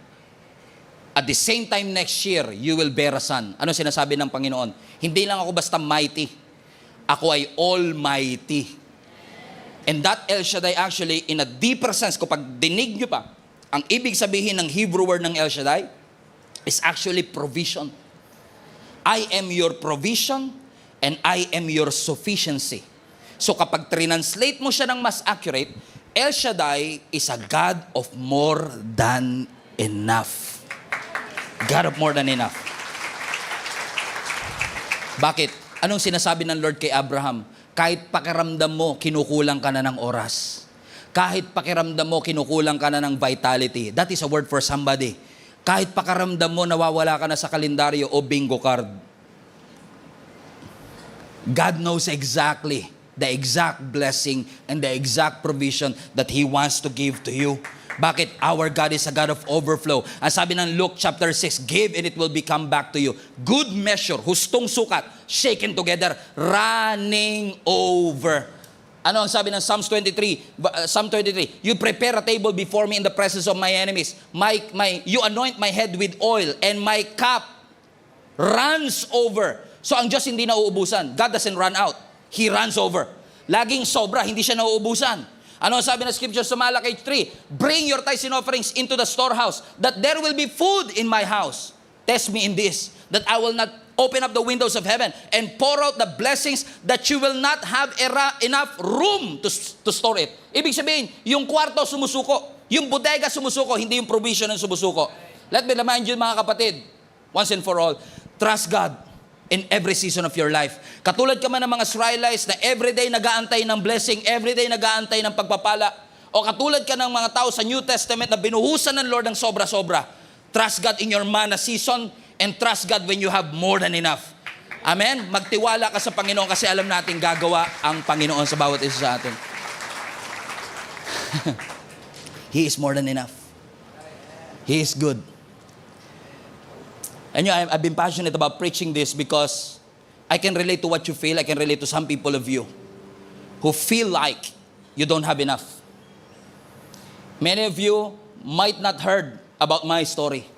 At the same time next year, you will bear a son. Ano sinasabi ng Panginoon? Hindi lang ako basta mighty. Ako ay almighty. And that El Shaddai actually, in a deeper sense, kapag dinig nyo pa, ang ibig sabihin ng Hebrew word ng El Shaddai is actually provision. I am your provision and I am your sufficiency. So kapag translate mo siya ng mas accurate, El Shaddai is a God of more than enough. God of more than enough. Bakit? Anong sinasabi ng Lord kay Abraham? Kahit pakiramdam mo, kinukulang ka na ng oras. Kahit pakiramdam mo, kinukulang ka na ng vitality. That is a word for somebody. Kahit pakiramdam mo, nawawala ka na sa kalendaryo o bingo card. God knows exactly the exact blessing and the exact provision that He wants to give to you. Bakit? Our God is a God of overflow. Ang sabi ng Luke chapter 6, give and it will become back to you. Good measure, hustong sukat, shaken together, running over. Ano ang sabi ng Psalm 23, you prepare a table before me in the presence of my enemies. You anoint my head with oil and my cup runs over. So ang Diyos hindi nauubusan. God doesn't run out. He runs over. Laging sobra, hindi siya nauubusan. Ano sabi ng scripture sa Malachi 3? Bring your tithes and offerings into the storehouse, that there will be food in my house. Test me in this, that I will not open up the windows of heaven and pour out the blessings that you will not have enough room to store it. Ibig sabihin, yung kwarto sumusuko, yung bodega sumusuko, hindi yung provision ang sumusuko. Let me remind you mga kapatid, once and for all, trust God in every season of your life. Katulad ka man ng mga Israelites na everyday nag-aantay ng blessing, everyday nag-aantay ng pagpapala, o katulad ka ng mga tao sa New Testament na binuhusan ng Lord ng sobra-sobra. Trust God in your mana season and trust God when you have more than enough. Amen? Magtiwala ka sa Panginoon kasi alam natin gagawa ang Panginoon sa bawat isa sa atin. He is more than enough. He is good. And I've been passionate about preaching this because I can relate to what you feel. I can relate to some people of you who feel like you don't have enough. Many of you might not heard about my story.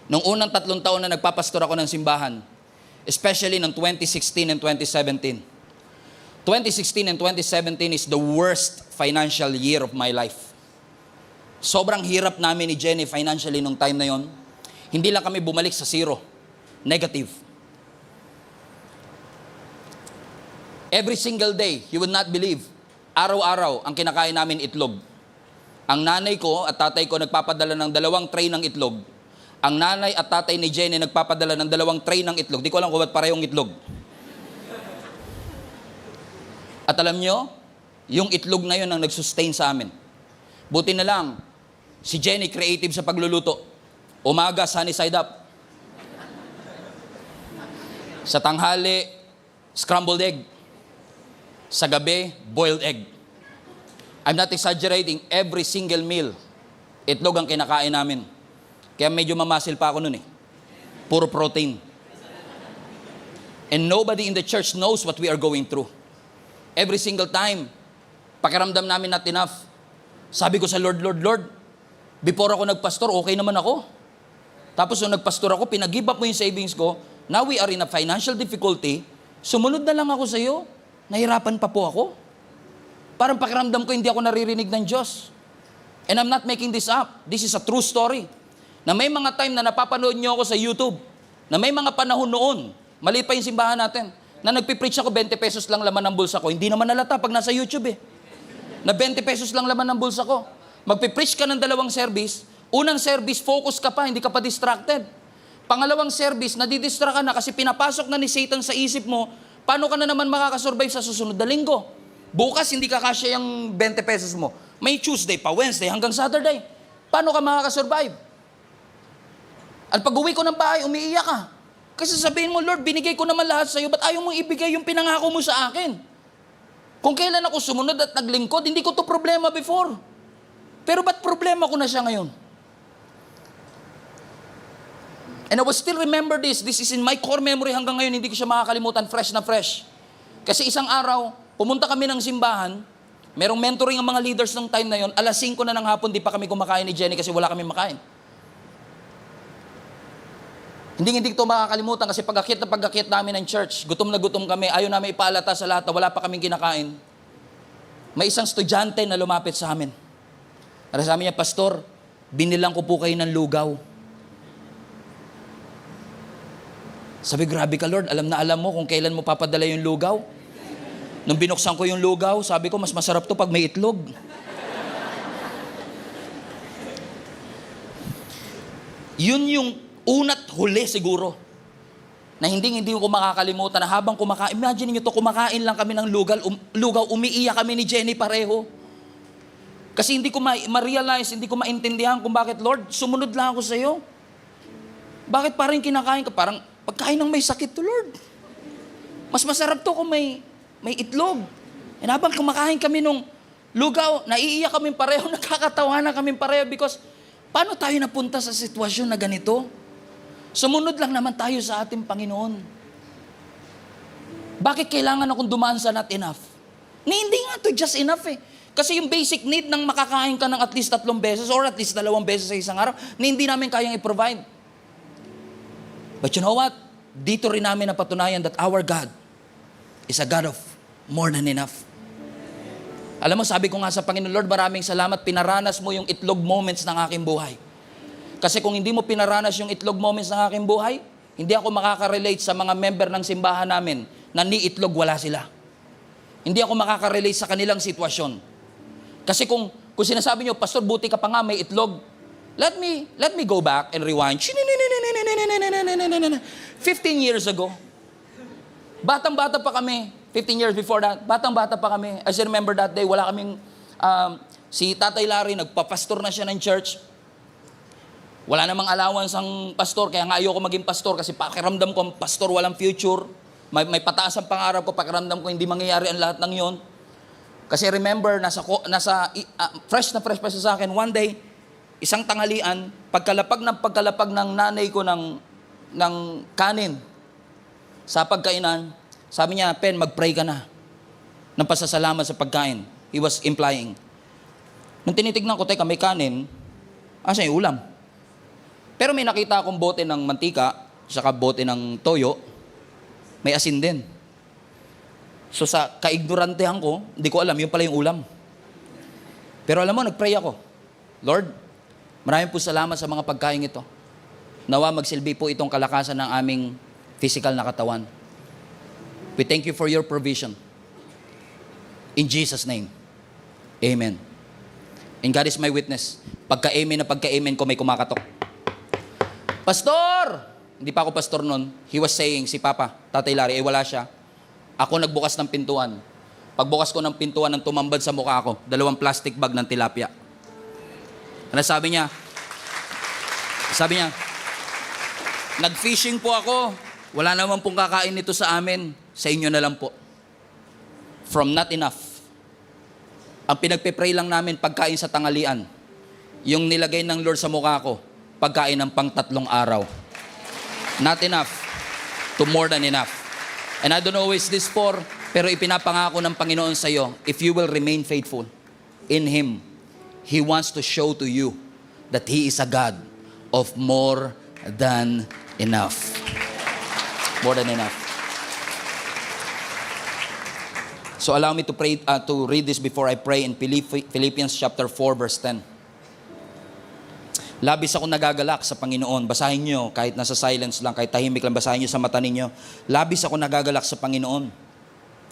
Nung unang 3 taon na nagpapastor ako ng simbahan, especially ng 2016 and 2017. 2016 and 2017 is the worst financial year of my life. Sobrang hirap namin ni Jenny financially nung time na yon. Hindi lang kami bumalik sa zero. Negative. Every single day, you would not believe, araw-araw ang kinakain namin itlog. Ang nanay ko at tatay ko nagpapadala ng 2 tray ng itlog. Ang nanay at tatay ni Jenny nagpapadala ng 2 tray ng itlog. Di ko alam kung ba't parehong itlog. At alam nyo, yung itlog na yun ang nag-sustain sa amin. Buti na lang, si Jenny creative sa pagluluto. Umaga, sunny side up. Sa tanghali, scrambled egg. Sa gabi, boiled egg. I'm not exaggerating, every single meal, itlog ang kinakain namin. Kaya medyo mamasil pa ako nun eh. Puro protein. And nobody in the church knows what we are going through. Every single time, pakiramdam namin not enough. Sabi ko sa Lord, before ako nagpastor, okay naman ako. Tapos nung nagpastor ako, pinag-give up mo yung savings ko. Now we are in a financial difficulty. Sumunod na lang ako sa iyo. Nahirapan pa po ako. Parang pakiramdam ko hindi ako naririnig ng Diyos. And I'm not making this up. This is a true story. Na may mga time na napapanood niyo ako sa YouTube, na may mga panahon noon, maliit pa yung simbahan natin, na nagpipreach ako, 20 pesos lang laman ng bulsa ko. Hindi naman nalata pag nasa YouTube eh. Na 20 pesos lang laman ng bulsa ko. Magpipreach ka ng 2 service, unang service, focus ka pa, hindi ka pa distracted. Pangalawang service, nadidistract ka na kasi pinapasok na ni Satan sa isip mo, paano ka na naman makakasurvive sa susunod na linggo? Bukas, hindi ka kasya yung 20 pesos mo. May Tuesday pa, Wednesday, hanggang Saturday. Paano ka makakasurvive? At pag uwi ko ng bahay, umiiyak ka. Kasi sabihin mo, Lord, binigay ko naman lahat sa iyo, ba't ayaw mong ibigay yung pinangako mo sa akin? Kung kailan ako sumunod at naglingkod, hindi ko to problema before. Pero ba't problema ko na siya ngayon? And I will still remember this. This is in my core memory hanggang ngayon, hindi ko siya makakalimutan, fresh na fresh. Kasi isang araw, pumunta kami ng simbahan, merong mentoring ang mga leaders ng time na yon, 5:00 na ng hapon, di pa kami kumakain ni Jenny kasi wala kami makain. Hindi ko makakalimutan kasi pag-akyat namin ng church, gutom na gutom kami, ayaw namin ipaalata sa lahat na wala pa kaming kinakain. May isang estudyante na lumapit sa amin. At sabi niya, Pastor, binilang ko po kayo ng lugaw. Sabi, grabe ka Lord, alam na alam mo kung kailan mo papadala yung lugaw. Nung binuksan ko yung lugaw, sabi ko, mas masarap to pag may itlog. Yun yung una't huli siguro, na hindi ko makakalimutan na habang kumakain, imagine niyo to, kumakain lang kami ng lugaw, umiiyak kami ni Jenny pareho. Kasi hindi ko ma-realize, hindi ko maintindihan kung bakit, Lord, sumunod lang ako sa iyo. Bakit parang kinakain ka? Parang pagkain ng may sakit to, Lord. Mas masarap to kung may itlog. And habang kumakain kami nung lugaw, naiiyak kami pareho, nakakatawanan kami pareho because paano tayo napunta sa sitwasyon na ganito? Sumunod lang naman tayo sa ating Panginoon. Bakit kailangan akong dumaan sa not enough? Hindi nga to just enough eh. Kasi yung basic need ng makakain ka ng at least 3 beses or at least 2 beses sa isang araw, na hindi namin kayang i-provide. But you know what? dito rin namin napatunayan that our God is a God of more than enough. Alam mo, sabi ko nga sa Panginoon, Lord, maraming salamat, pinaranas mo yung itlog moments ng aking buhay. Kasi kung hindi mo pinaranas yung itlog moments ng aking buhay, hindi ako makaka-relate sa mga member ng simbahan namin na ni itlog wala sila. Hindi ako makaka-relate sa kanilang sitwasyon. Kasi kung sinasabi nyo, Pastor, buti ka pa nga, may itlog. Let me go back and rewind. 15 years ago. Batang-bata pa kami. 15 years before that, batang-bata pa kami. I remember that day, wala kaming, si Tatay Larry, nagpapastor na siya ng church. Wala namang allowance ang pastor, kaya nga ayoko maging pastor kasi pakiramdam ko ang pastor walang future. May pataas ang pangarap ko, pakiramdam ko hindi mangyayari ang lahat ng yon. Kasi remember, fresh na fresh pa siya sa akin. One day, isang tanghalian, pagkalapag ng nanay ko ng kanin sa pagkainan, sabi niya, Pen, mag-pray ka na ng pasasalamat sa pagkain. He was implying. Nung tinitignan ko, teka, may kanin, asa yung ulam? Pero may nakita akong bote ng mantika, saka bote ng toyo, may asin din. So sa kaignorantehan ko, hindi ko alam, yun pala yung ulam. Pero alam mo, nag-pray ako. Lord, maraming po salamat sa mga pagkain ito. Nawa magsilbi po itong kalakasan ng aming physical na katawan. We thank you for your provision. In Jesus' name, amen. And God is my witness. Pagka-amen na pagka-amen ko, may kumakatok. Pastor! Hindi pa ako pastor nun. He was saying, si Papa, Tatay Larry, wala siya. Ako nagbukas ng pintuan. Pagbukas ko ng pintuan, nang tumambad sa mukha ko, 2 plastic bag ng tilapia. Ano sabi niya? Sabi niya, nag-fishing po ako. Wala naman pong kakain nito sa amin. Sa inyo na lang po. From not enough. Ang pinagpe-pray lang namin pagkain sa tanghalian. Yung nilagay ng Lord sa mukha ko, pagkain ng pang 3 araw. Not enough to more than enough. And I don't know who is this for, pero ipinapangako ng Panginoon sa iyo, if you will remain faithful in Him, He wants to show to you that He is a God of more than enough. More than enough. So allow me to pray, to read this before I pray in Philippians chapter 4 verse 10. Labis ako nagagalak sa Panginoon. Basahin nyo, kahit nasa silence lang, kahit tahimik lang, basahin nyo sa mata ninyo. Labis ako nagagalak sa Panginoon.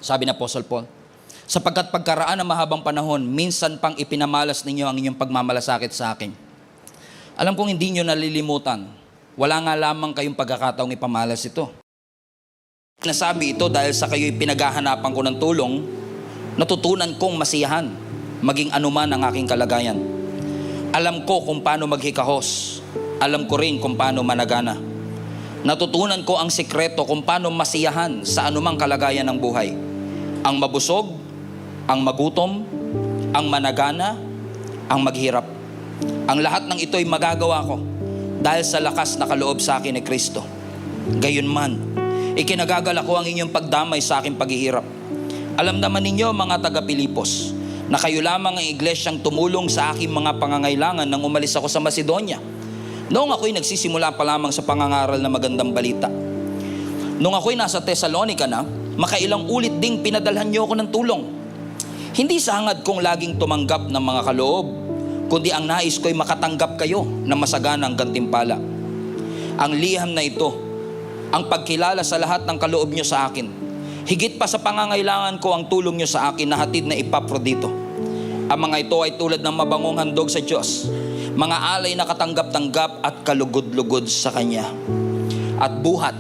Sabi na Apostle Paul. Sapagkat pagkaraan ng mahabang panahon, minsan pang ipinamalas ninyo ang inyong pagmamalasakit sa akin. Alam kong hindi nyo nalilimutan. Wala nga lamang kayong pagkakataong ipamalas ito. Nasabi ito dahil sa kayo'y pinaghahanapan ko ng tulong, natutunan kong masiyahan, maging anuman ang aking kalagayan. Alam ko kung paano maghikahos. Alam ko rin kung paano managana. Natutunan ko ang sikreto kung paano masiyahan sa anumang kalagayan ng buhay. Ang mabusog, ang magutom, ang managana, ang maghirap. Ang lahat ng ito'y magagawa ko dahil sa lakas na kaloob sa akin ni Kristo. Gayunman, ikinagagalak ko ang inyong pagdamay sa aking paghihirap. Alam naman ninyo, mga taga-Pilipos, na kayo lamang ang iglesyang tumulong sa aking mga pangangailangan nang umalis ako sa Macedonia. Noong ako'y nagsisimula pa lamang sa pangangaral na magandang balita. Noong ako'y nasa Thessalonica na, makailang ulit ding pinadalhan niyo ako ng tulong. Hindi sa hangad kong laging tumanggap ng mga kaloob, kundi ang nais ko'y makatanggap kayo na masaganang gantimpala. Ang liham na ito, ang pagkilala sa lahat ng kaloob niyo sa akin. Higit pa sa pangangailangan ko ang tulong niyo sa akin na hatid na Epaprodito. Ang mga ito ay tulad ng mabangong handog sa Diyos, mga alay na katanggap-tanggap at kalugod-lugod sa Kanya. At buhat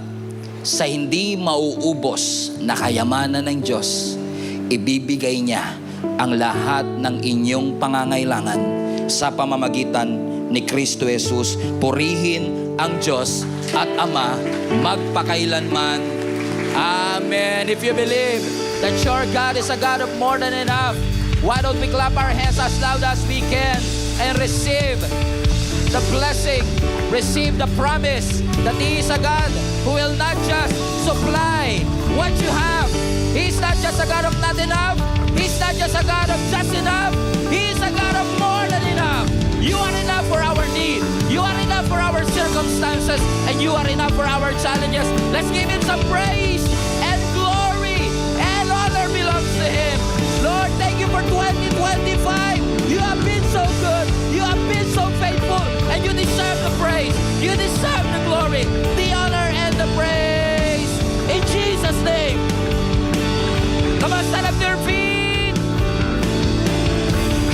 sa hindi mauubos na kayamanan ng Diyos, ibibigay niya ang lahat ng inyong pangangailangan sa pamamagitan ni Kristo Jesus. Purihin ang Diyos at Ama magpakailanman. Amen. If you believe that your God is a God of more than enough, why don't we clap our hands as loud as we can and receive the blessing, receive the promise that He is a God who will not just supply what you have. He's not just a God of not enough. He's not just a God of just enough. He is a God of more than enough. You are enough for our need. You are enough for our circumstances. circumstances, and you are enough for our challenges. Let's give Him some praise and glory and honor belongs to Him. Lord, thank you for 2025. You have been so good. You have been so faithful, and you deserve the praise. You deserve the glory, the honor, and the praise. In Jesus' name. Come on, stand up to your feet.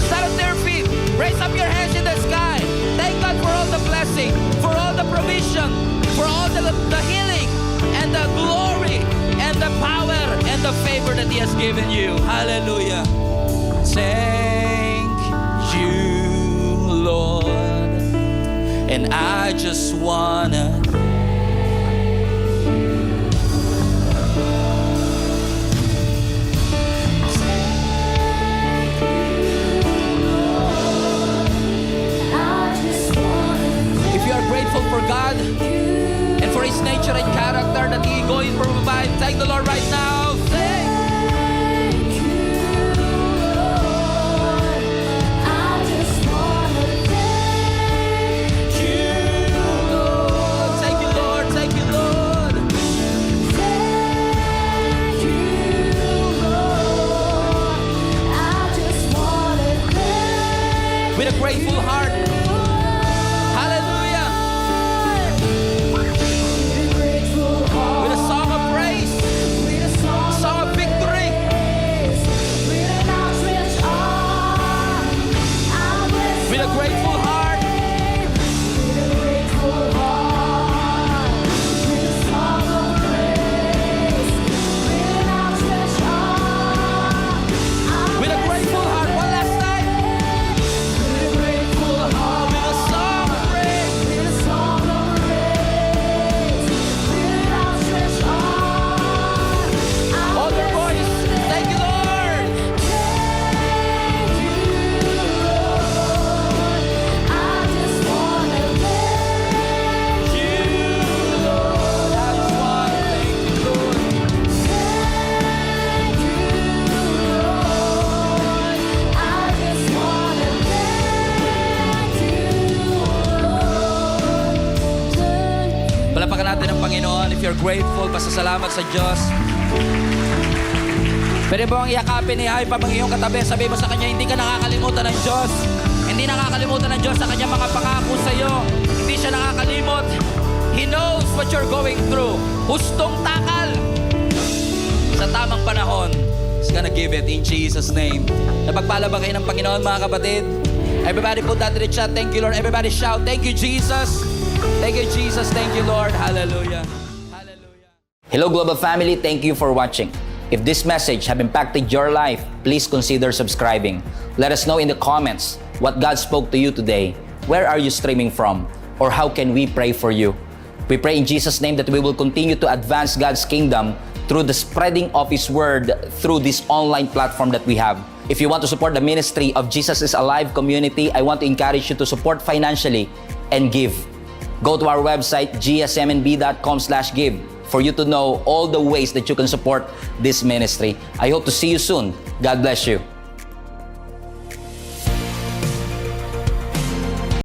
Stand up to your feet. Raise up your hands in the sky. Thank God for all the blessing, for all the provision, for all the healing, and the glory, and the power, and the favor that He has given you. Hallelujah. Thank you, Lord. And I just wanna for God and for His nature and character that He going to provide. Thank the Lord right now. Thank you, Lord. I just wanna thank you, Lord. Thank you, Lord. Thank you, Lord. Thank you, Lord. I just wanna thank With a grateful heart. Palapakan natin ang Panginoon. If you're grateful, pasasalamat sa Diyos. Pwede ba ang iyakapin ni Hay pabang iyong katabi? Sabi mo sa Kanya, hindi ka nakakalimutan ng Diyos. Hindi nakakalimutan ng Diyos sa Kanya mga pangako sa iyo. Hindi siya nakakalimot. He knows what you're going through. Hustong takal. Sa tamang panahon, He's gonna give it in Jesus' name. Napagpala ba kayo ng Panginoon, mga kapatid? Everybody put that in the chat. Thank you, Lord. Everybody shout, thank you, Jesus. Thank you, Jesus. Thank you, Lord. Hallelujah. Hallelujah. Hello, Global Family. Thank you for watching. If this message have impacted your life, please consider subscribing. Let us know in the comments what God spoke to you today. Where are you streaming from? Or how can we pray for you? We pray in Jesus' name that we will continue to advance God's kingdom through the spreading of His word through this online platform that we have. If you want to support the ministry of Jesus is Alive community, I want to encourage you to support financially and give. Go to our website, gsmnb.com/give, for you to know all the ways that you can support this ministry. I hope to see you soon. God bless you.